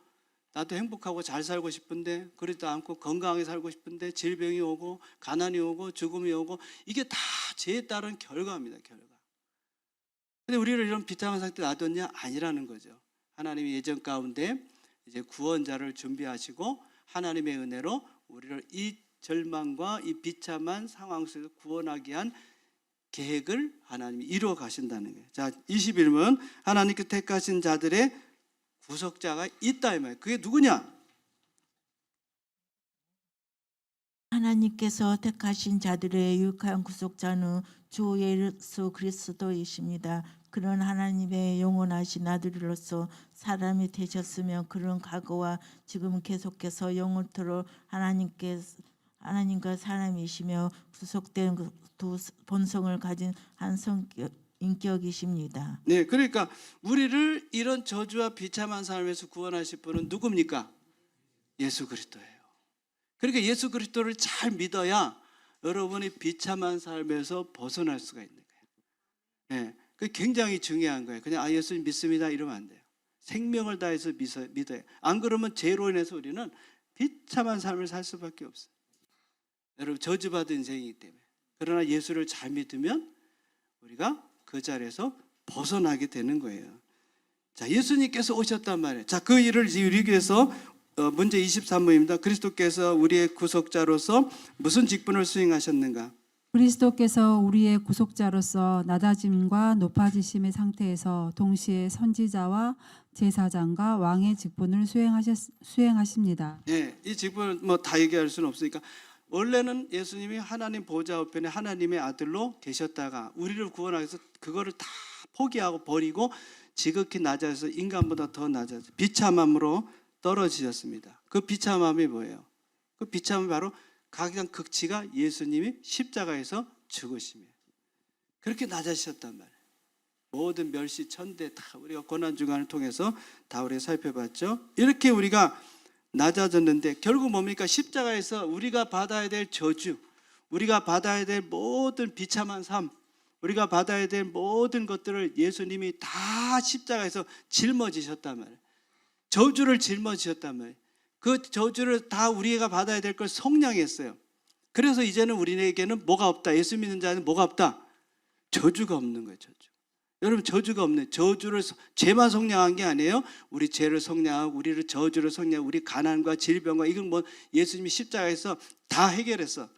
나도 행복하고 잘 살고 싶은데 그렇지도 않고 건강하게 살고 싶은데 질병이 오고 가난이 오고 죽음이 오고 이게 다 죄에 따른 결과입니다. 결과. 근데 우리를 이런 비참한 상태에 놔뒀냐? 아니라는 거죠. 하나님이 예정 가운데 이제 구원자를 준비하시고 하나님의 은혜로 우리를 이 절망과 이 비참한 상황 속에서 구원하기 위한 계획을 하나님이 이루어 가신다는 거예요. 자, 21번 하나님께 택하신 자들의 구속자가 있다 이 말이에요. 그게 누구냐? 하나님께서 택하신 자들의 유익한 구속자는 주 예수 그리스도이십니다. 그런 하나님의 영원하신 아들로서 사람이 되셨으며 그런 과거와 지금 계속해서 영원토록 하나님과 사람이시며 구속된 두 본성을 가진 한 인격이십니다. 네, 그러니까 우리를 이런 저주와 비참한 삶에서 구원하실 분은 누굽니까? 예수 그리스도예요. 그러니까 예수 그리스도를 잘 믿어야 여러분이 비참한 삶에서 벗어날 수가 있는 거예요. 네, 그게 굉장히 중요한 거예요. 그냥 예수님 믿습니다 이러면 안 돼요. 생명을 다해서 믿어요. 안 그러면 죄로 인해서 우리는 비참한 삶을 살 수밖에 없어요. 여러분 저주받은 인생이기 때문에. 그러나 예수를 잘 믿으면 우리가 그 자리에서 벗어나게 되는 거예요. 자, 예수님께서 오셨단 말이에요. 자, 그 일을 이루기 위해서 문제 23번입니다. 그리스도께서 우리의 구속자로서 무슨 직분을 수행하셨는가? 그리스도께서 우리의 구속자로서 낮아짐과 높아지심의 상태에서 동시에 선지자와 제사장과 왕의 직분을 수행하십니다. 네, 이 직분을 뭐 다 얘기할 수는 없으니까 원래는 예수님이 하나님 보좌 우편에 하나님의 아들로 계셨다가 우리를 구원하기 위해서 그거를 다 포기하고 버리고 지극히 낮아서 인간보다 더 낮아서 비참함으로 떨어지셨습니다. 그 비참함이 뭐예요? 그 비참함이 바로 가장 극치가 예수님이 십자가에서 죽으심이에요. 그렇게 낮아지셨단 말이에요. 모든 멸시 천대 다 우리가 고난주간을 통해서 다 우리가 살펴봤죠. 이렇게 우리가 낮아졌는데 결국 뭡니까? 십자가에서 우리가 받아야 될 저주, 우리가 받아야 될 모든 비참한 삶, 우리가 받아야 될 모든 것들을 예수님이 다 십자가에서 짊어지셨단 말이에요. 저주를 짊어지셨단 말이에요. 그 저주를 다 우리가 받아야 될 걸 속량했어요. 그래서 이제는 우리에게는 뭐가 없다. 예수 믿는 자는 뭐가 없다. 저주가 없는 거예요. 저주. 여러분 저주가 없네. 죄만 속량한 게 아니에요. 우리 죄를 속량하고 우리를 저주를 속량하고 우리 가난과 질병과 이건 뭐 예수님이 십자가에서 다 해결했어.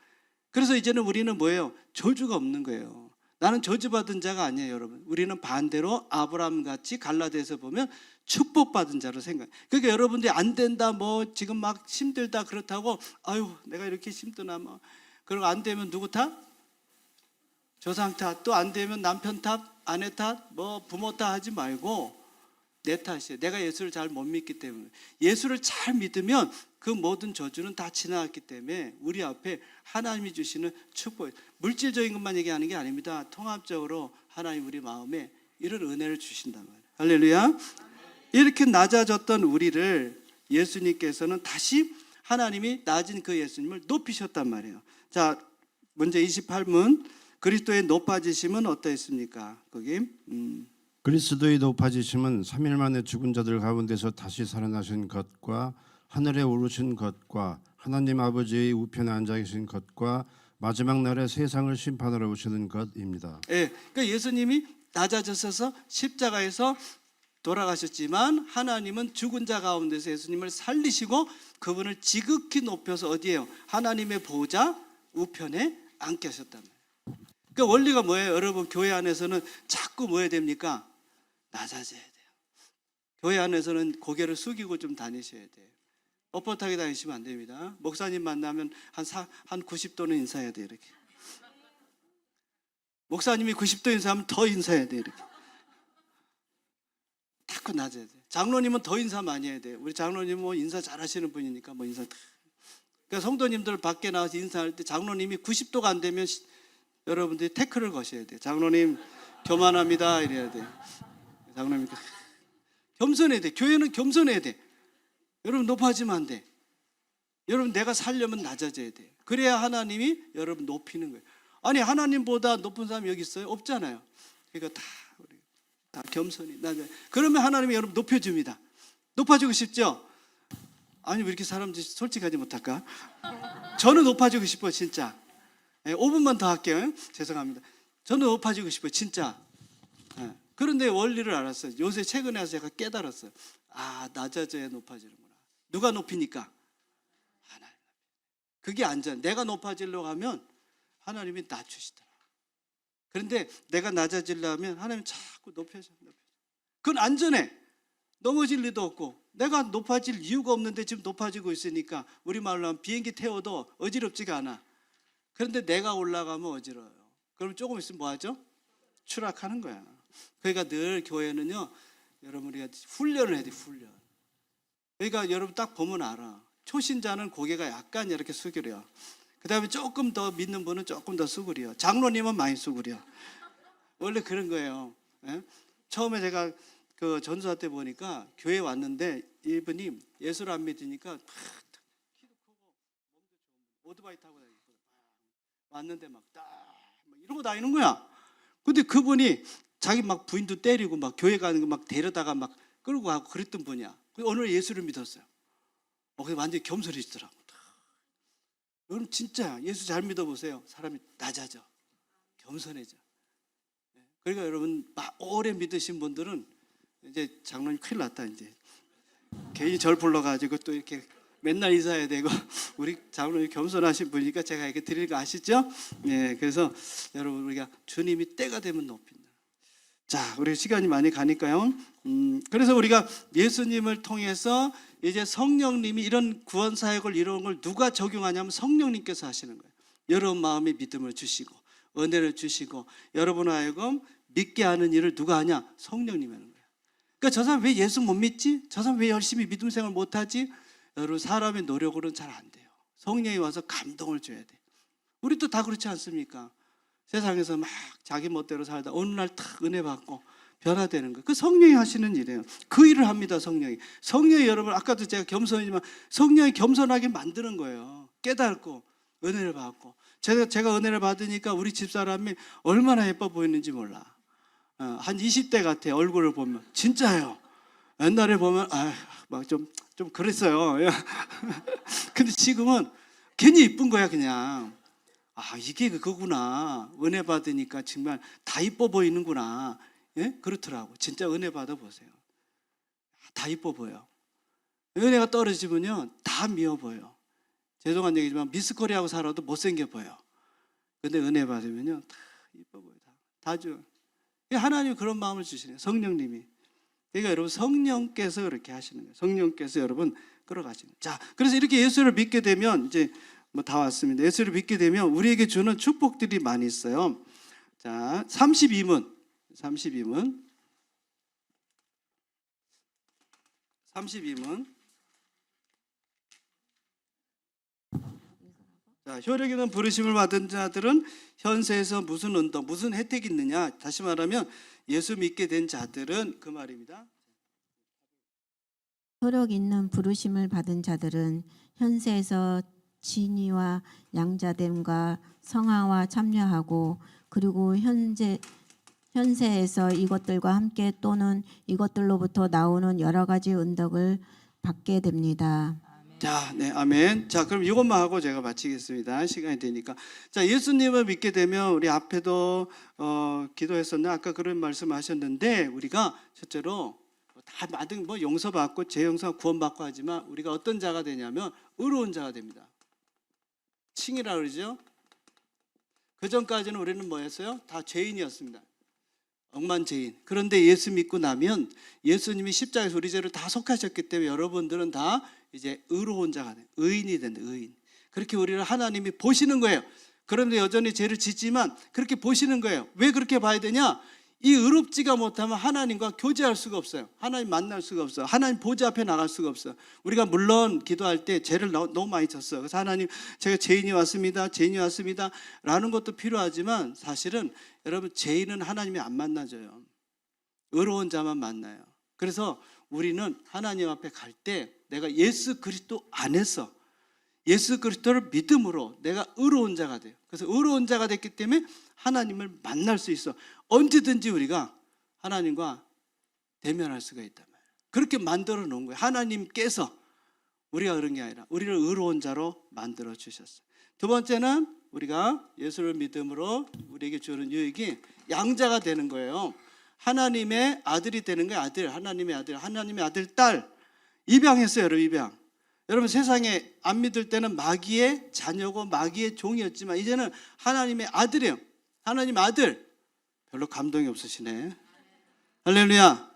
그래서 이제는 우리는 뭐예요? 저주가 없는 거예요. 나는 저주받은 자가 아니에요, 여러분. 우리는 반대로 아브라함 같이 갈라디아서 보면 축복받은 자로 생각해요. 그러니까 여러분들이 안 된다, 뭐 지금 막 힘들다 그렇다고 아유 내가 이렇게 힘드나 뭐 그러고 안 되면 누구 탓? 조상 탓. 또 안 되면 남편 탓, 아내 탓, 뭐 부모 탓 하지 말고 내 탓이에요. 내가 예수를 잘 못 믿기 때문에. 예수를 잘 믿으면 그 모든 저주는 다 지나갔기 때문에 우리 앞에 하나님이 주시는 축복, 물질적인 것만 얘기하는 게 아닙니다. 통합적으로 하나님 우리 마음에 이런 은혜를 주신단 말이에요. 할렐루야. 이렇게 낮아졌던 우리를 예수님께서는 다시 하나님이 낮은 그 예수님을 높이셨단 말이에요. 자, 먼저 28문 그리스도의 높아지심은 어떠했습니까? 거기 그리스도의 높아지심은 3일 만에 죽은 자들 가운데서 다시 살아나신 것과 하늘에 오르신 것과 하나님 아버지의 우편에 앉아 계신 것과 마지막 날에 세상을 심판하러 오시는 것입니다. 예, 그러니까 예수님이 낮아졌어서 십자가에서 돌아가셨지만 하나님은 죽은 자 가운데서 예수님을 살리시고 그분을 지극히 높여서 어디에요? 하나님의 보좌 우편에 앉게 하셨단 말이에요. 그 원리가 뭐예요? 여러분 교회 안에서는 자꾸 뭐 해야 됩니까? 낮아져야 돼요. 교회 안에서는 고개를 숙이고 좀 다니셔야 돼요. 뻣뻣하게 다니시면 안 됩니다. 목사님 만나면 한 90도는 인사해야 돼요. 이렇게. 목사님이 90도 인사하면 더 인사해야 돼요. 이렇게. 자꾸 낮아야 돼요. 장로님은 더 인사 많이 해야 돼요. 우리 장로님 뭐 인사 잘하시는 분이니까 뭐 인사. 그러니까 성도님들 밖에 나와서 인사할 때 장로님이 90도가 안 되면 여러분들이 태클을 거셔야 돼요. 장로님 교만합니다 이래야 돼요. 장로님 겸손해야 돼. 교회는 겸손해야 돼. 여러분 높아지면 안 돼. 여러분 내가 살려면 낮아져야 돼. 그래야 하나님이 여러분 높이는 거예요. 아니 하나님보다 높은 사람이 여기 있어요? 없잖아요. 그러니까 다 겸손히 낮아요. 그러면 하나님이 여러분 높여줍니다. 높아지고 싶죠? 아니 왜 이렇게 사람들이 솔직하지 못할까? 저는 높아지고 싶어요 진짜. 5분만 더 할게요. 죄송합니다. 저는 높아지고 싶어요 진짜. 그런데 원리를 알았어요. 요새 최근에 와서 제가 깨달았어요. 아 낮아져야 높아지는구나. 누가 높이니까? 하나님. 그게 안전. 내가 높아지려고 하면 하나님이 낮추시더라. 그런데 내가 낮아지려면 하나님 자꾸 높여줘. 그건 안전해. 넘어질 리도 없고 내가 높아질 이유가 없는데 지금 높아지고 있으니까 우리 말로 하면 비행기 태워도 어지럽지가 않아. 그런데 내가 올라가면 어지러워요. 그럼 조금 있으면 뭐 하죠? 추락하는 거야. 그러니까 늘 교회는요 여러분 우리가 훈련을 해야 돼. 훈련. 그러니까 여러분 딱 보면 알아. 초신자는 고개가 약간 이렇게 숙여요. 그 다음에 조금 더 믿는 분은 조금 더 수그려. 장로님은 많이 수그려. 원래 그런 거예요. 예? 처음에 제가 그 전수화 때 보니까 교회 왔는데 이분이 예수를 안 믿으니까 막 키도 크고 몸도 좋은 오토바이 타고 다니고 왔는데 막 이러고 다니는 거야. 근데 그분이 자기 막 부인도 때리고 막 교회 가는 거 막 데려다가 막 끌고 가고 그랬던 분이야. 오늘 예수를 믿었어요. 그래서 완전히 겸손해지더라고. 여러분 진짜 예수 잘 믿어보세요. 사람이 낮아져. 겸손해져. 그러니까 여러분 오래 믿으신 분들은 이제 장로님 큰일 났다 이제. 괜히 절 불러가지고 또 이렇게 맨날 인사해야 되고 우리 장로님 겸손하신 분이니까 제가 이렇게 드리는 거 아시죠? 예, 그래서 여러분 우리가 주님이 때가 되면 높인다. 자, 우리 시간이 많이 가니까요. 그래서 우리가 예수님을 통해서 이제 성령님이 이런 구원 사역을 이루는 걸 누가 적용하냐면 성령님께서 하시는 거예요. 여러분 마음에 믿음을 주시고 은혜를 주시고 여러분 하여금 믿게 하는 일을 누가 하냐? 성령님이 하는 거예요. 그러니까 저 사람 왜 예수 못 믿지? 저 사람 왜 열심히 믿음 생활 못 하지? 여러분 사람의 노력으로는 잘 안 돼요. 성령이 와서 감동을 줘야 돼. 우리도 다 그렇지 않습니까? 세상에서 막 자기 멋대로 살다 어느 날 탁 은혜 받고 변화되는 거. 그 성령이 하시는 일이에요. 그 일을 합니다. 성령이. 성령이 여러분 아까도 제가 겸손이지만 성령이 겸손하게 만드는 거예요. 깨닫고 은혜를 받고. 제가 은혜를 받으니까 우리 집사람이 얼마나 예뻐 보이는지 몰라. 한 20대 같아. 얼굴을 보면 진짜예요. 옛날에 보면 막 좀 그랬어요. 근데 지금은 괜히 이쁜 거야 그냥. 이게 그거구나. 은혜 받으니까 정말 다 이뻐 보이는구나. 예? 그렇더라고. 진짜 은혜 받아보세요. 다 이뻐 보여. 은혜가 떨어지면요 다 미워 보여. 죄송한 얘기지만 미스코리아하고 살아도 못생겨 보여. 근데 은혜 받으면요 다 이뻐 보여. 다 줘. 하나님 그런 마음을 주시네요. 성령님이. 그러니까 여러분 성령께서 그렇게 하시는 거예요. 성령께서 여러분 끌어가시는 거예요. 자, 그래서 이렇게 예수를 믿게 되면 이제 뭐 다 왔습니다. 예수를 믿게 되면 우리에게 주는 축복들이 많이 있어요. 자, 32문. 자, 효력 있는 부르심을 받은 자들은 현세에서 무슨 은덕, 무슨 혜택이 있느냐? 다시 말하면 예수 믿게 된 자들은 그 말입니다. 효력 있는 부르심을 받은 자들은 현세에서 진의와 양자됨과 성화와 참여하고 그리고 현세에서 이것들과 함께 또는 이것들로부터 나오는 여러 가지 은덕을 받게 됩니다. 자, 네, 아멘. 자, 그럼 이것만 하고 제가 마치겠습니다. 시간이 되니까. 자, 예수님을 믿게 되면 우리 앞에도 기도했었나? 아까 그런 말씀하셨는데 우리가 첫째로 다 받은 뭐 용서받고 재용서 구원받고 하지만 우리가 어떤 자가 되냐면 의로운 자가 됩니다. 칭이라 그러죠. 그 전까지는 우리는 뭐였어요? 다 죄인이었습니다. 억만죄인. 그런데 예수 믿고 나면 예수님이 십자가에서 우리 죄를 다 속하셨기 때문에 여러분들은 다 이제 의로운 자가 돼. 의인이 된다. 의인. 그렇게 우리를 하나님이 보시는 거예요. 그런데 여전히 죄를 짓지만 그렇게 보시는 거예요. 왜 그렇게 봐야 되냐? 이 의롭지가 못하면 하나님과 교제할 수가 없어요. 하나님 만날 수가 없어요. 하나님 보좌 앞에 나갈 수가 없어요. 우리가 물론 기도할 때 죄를 너무 많이 졌어요. 그래서 하나님 제가 죄인이 왔습니다. 죄인이 왔습니다. 라는 것도 필요하지만 사실은 여러분 죄인은 하나님이 안 만나줘요. 의로운 자만 만나요. 그래서 우리는 하나님 앞에 갈 때 내가 예수 그리스도 안에서 예수 그리스도를 믿음으로 내가 의로운 자가 돼요. 그래서 의로운 자가 됐기 때문에 하나님을 만날 수 있어. 언제든지 우리가 하나님과 대면할 수가 있단 말이에요. 그렇게 만들어 놓은 거예요. 하나님께서 우리가 그런 게 아니라 우리를 의로운 자로 만들어 주셨어요. 두 번째는 우리가 예수를 믿음으로 우리에게 주는 유익이 양자가 되는 거예요. 하나님의 아들이 되는 거예요. 아들, 하나님의 아들, 하나님의 아들, 딸. 입양했어요, 여러분. 입양. 여러분 세상에 안 믿을 때는 마귀의 자녀고 마귀의 종이었지만 이제는 하나님의 아들이에요. 하나님 아들. 별로 감동이 없으시네. 할렐루야.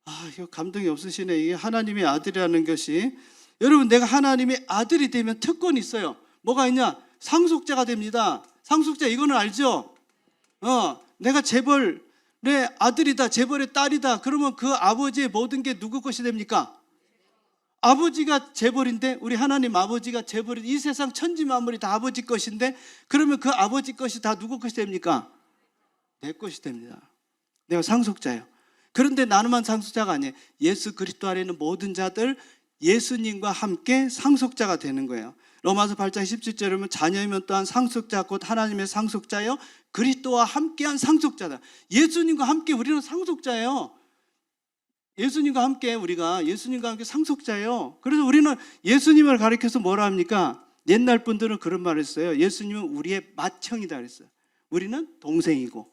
아, 이거 감동이 없으시네. 이게 하나님의 아들이라는 것이. 여러분 내가 하나님의 아들이 되면 특권이 있어요. 뭐가 있냐? 상속자가 됩니다. 상속자 이거는 알죠? 내가 재벌의 아들이다, 재벌의 딸이다. 그러면 그 아버지의 모든 게 누구 것이 됩니까? 아버지가 재벌인데 우리 하나님 아버지가 재벌인 이 세상 천지 만물이 다 아버지 것인데 그러면 그 아버지 것이 다 누구 것이 됩니까? 내 것이 됩니다. 내가 상속자예요. 그런데 나는만 상속자가 아니에요. 예수 그리스도 안에 있는 모든 자들 예수님과 함께 상속자가 되는 거예요. 로마서 8장 17절에 보면 자녀이면 또한 상속자 곧 하나님의 상속자요 그리스도와 함께한 상속자다. 예수님과 함께 우리는 상속자예요. 예수님과 함께 우리가 예수님과 함께 상속자예요. 그래서 우리는 예수님을 가리켜서 뭐라 합니까? 옛날 분들은 그런 말을 했어요. 예수님은 우리의 맏형이다 그랬어요. 우리는 동생이고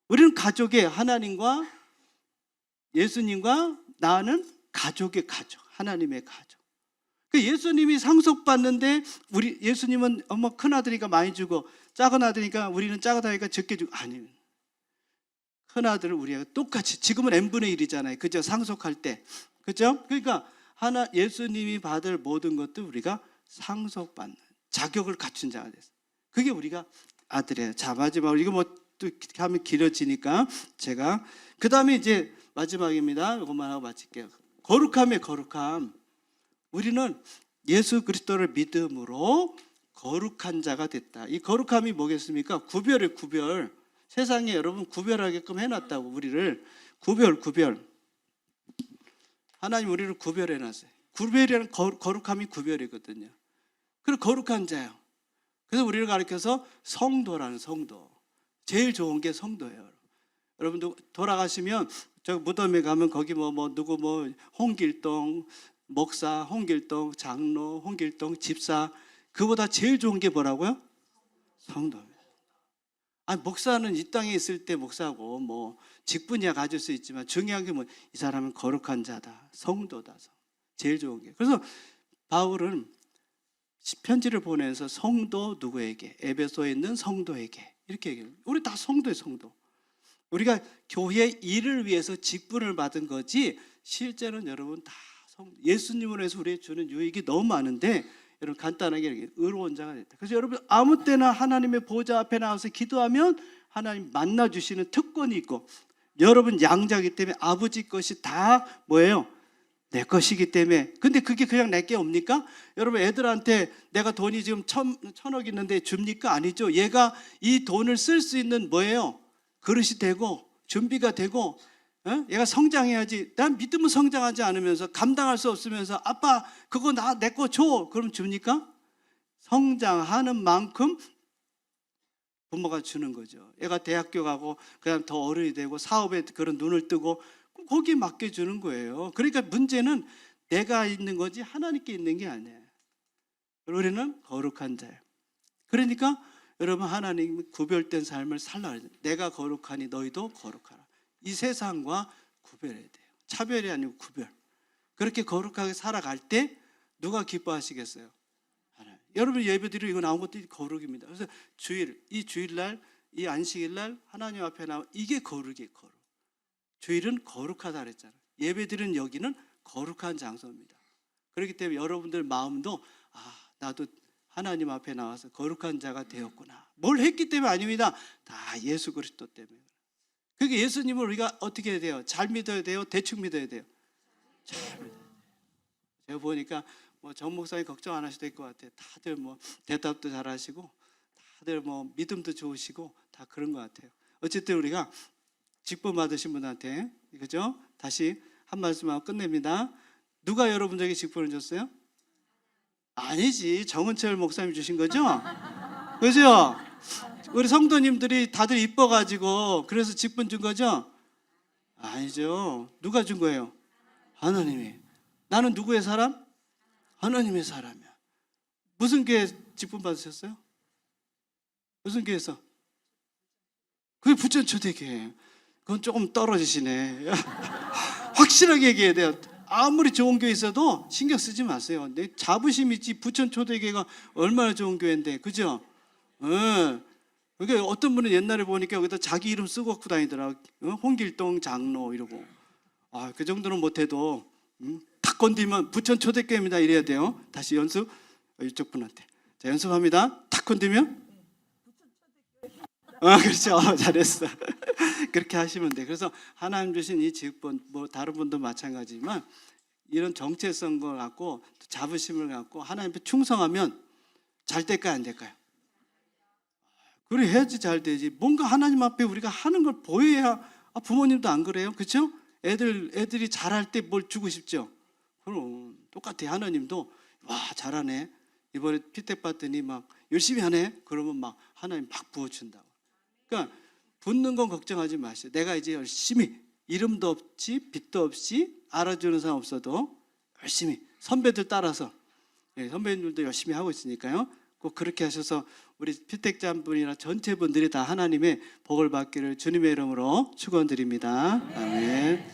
우리는 가족의 하나님과 예수님과 나는 가족의 가족, 하나님의 가족. 그 예수님이 상속받는데 우리 예수님은 엄마 큰 아들이니까 많이 주고 작은 아들이니까 우리는 작아다니까 적게 주고 아니에요. 큰 아들을 우리가 똑같이 지금은 n분의 1이잖아요. 그죠? 상속할 때. 그죠? 그러니까 예수님이 받을 모든 것도 우리가 상속받는 자격을 갖춘 자가 됐어요. 그게 우리가 아들이에요. 자, 마지막으로 이거 뭐 또 하면 길어지니까 제가 그다음에 이제 마지막입니다. 이것만 하고 마칠게요. 거룩함의 거룩함. 우리는 예수 그리스도를 믿음으로 거룩한 자가 됐다. 이 거룩함이 뭐겠습니까? 구별의 구별. 세상에 여러분 구별하게끔 해놨다고. 우리를 구별. 하나님 우리를 구별해놨어요. 구별이라는 거룩함이 구별이거든요. 그리고 거룩한 자예요. 그래서 우리를 가리켜서 성도라는 성도. 제일 좋은 게 성도예요. 여러분도 돌아가시면 저 무덤에 가면 거기 누구 홍길동 목사, 홍길동 장로, 홍길동 집사, 그보다 제일 좋은 게 뭐라고요? 성도입니다. 목사는 이 땅에 있을 때 목사고 뭐 직분이야 가질 수 있지만 중요한 게 뭐 이 사람은 거룩한 자다, 성도다, 제일 좋은 게. 그래서 바울은 편지를 보내서 성도 누구에게? 에베소에 있는 성도에게 이렇게 얘기해요. 우리 다 성도예요, 성도. 우리가 교회 일을 위해서 직분을 받은 거지 실제는 여러분 다 예수님으로 해서 우리에게 주는 유익이 너무 많은데 여러분 간단하게 이렇게 의로운 자가 됐다. 그래서 여러분 아무 때나 하나님의 보좌 앞에 나와서 기도하면 하나님 만나주시는 특권이 있고 여러분 양자이기 때문에 아버지 것이 다 뭐예요? 내 것이기 때문에. 근데 그게 그냥 내게 옵니까? 여러분 애들한테 내가 돈이 지금 천억 있는데 줍니까? 아니죠. 얘가 이 돈을 쓸 수 있는 뭐예요? 그릇이 되고 준비가 되고 얘가 성장해야지. 난 믿음은 성장하지 않으면서 감당할 수 없으면서 아빠 그거 내 거 줘. 그럼 줍니까? 성장하는 만큼 부모가 주는 거죠. 애가 대학교 가고 그다음 더 어른이 되고 사업에 그런 눈을 뜨고 거기에 맡겨주는 거예요. 그러니까 문제는 내가 있는 거지 하나님께 있는 게 아니에요. 우리는 거룩한 자예요. 그러니까 여러분 하나님 구별된 삶을 살라 그래요. 내가 거룩하니 너희도 거룩하라. 이 세상과 구별해야 돼요. 차별이 아니고 구별. 그렇게 거룩하게 살아갈 때 누가 기뻐하시겠어요? 하나님. 여러분 예배드리고 이거 나온 것도 거룩입니다. 그래서 이 주일날, 이 안식일날 하나님 앞에 나온 이게 거룩이에요. 거룩. 주일은 거룩하다 그랬잖아요. 예배드리는 여기는 거룩한 장소입니다. 그렇기 때문에 여러분들 마음도 나도 하나님 앞에 나와서 거룩한 자가 되었구나. 뭘 했기 때문에 아닙니다. 다 예수 그리스도 때문에. 그러니까 예수님을 우리가 어떻게 해야 돼요? 잘 믿어야 돼요? 대충 믿어야 돼요? 잘 믿어야 돼요. 제가 보니까 뭐 정 목사님 걱정 안 하셔도 될 것 같아요. 다들 뭐 대답도 잘하시고 다들 뭐 믿음도 좋으시고 다 그런 것 같아요. 어쨌든 우리가 직분 받으신 분한테 그죠? 다시 한 말씀하고 끝냅니다. 누가 여러분들에게 직분을 줬어요? 아니지. 정은철 목사님이 주신 거죠? 그죠? 우리 성도님들이 다들 이뻐가지고 그래서 직분 준 거죠? 아니죠. 누가 준 거예요? 하나님이. 나는 누구의 사람? 하나님의 사람이야. 무슨 교회 직분 받으셨어요? 무슨 교회에서? 그게 부천초대교회예요. 그건 조금 떨어지시네. 확실하게 얘기해야 돼요. 아무리 좋은 교회 있어도 신경 쓰지 마세요. 내 자부심 있지. 부천초대교회가 얼마나 좋은 교회인데, 그죠? 그러니까 어떤 분은 옛날에 보니까 여기다 자기 이름 쓰고 갖고 다니더라. 홍길동 장로 이러고. 그 정도는 못해도 탁 건드리면 부천초대교회입니다 이래야 돼요. 다시 연습. 이쪽 분한테. 자, 연습합니다. 탁 건드리면. 그렇죠. 잘했어. 그렇게 하시면 돼. 그래서 하나님 주신 이 직분, 뭐 다른 분도 마찬가지지만 이런 정체성을 갖고 자부심을 갖고 하나님 앞에 충성하면 잘 될까요, 안 될까요? 그래 해야지 잘 되지. 뭔가 하나님 앞에 우리가 하는 걸 보여야. 부모님도 안 그래요, 그렇죠? 애들이 잘할 때 뭘 주고 싶죠. 그럼 똑같아. 하나님도 와 잘하네. 이번에 피택 받더니 막 열심히 하네. 그러면 막 하나님 막 부어준다고. 그러니까 붙는 건 걱정하지 마세요. 내가 이제 열심히 이름도 없지 빛도 없이 알아주는 사람 없어도 열심히 선배들 따라서 선배님들도 열심히 하고 있으니까요. 꼭 그렇게 하셔서 우리 피택자분이나 전체 분들이 다 하나님의 복을 받기를 주님의 이름으로 축원드립니다. 아멘.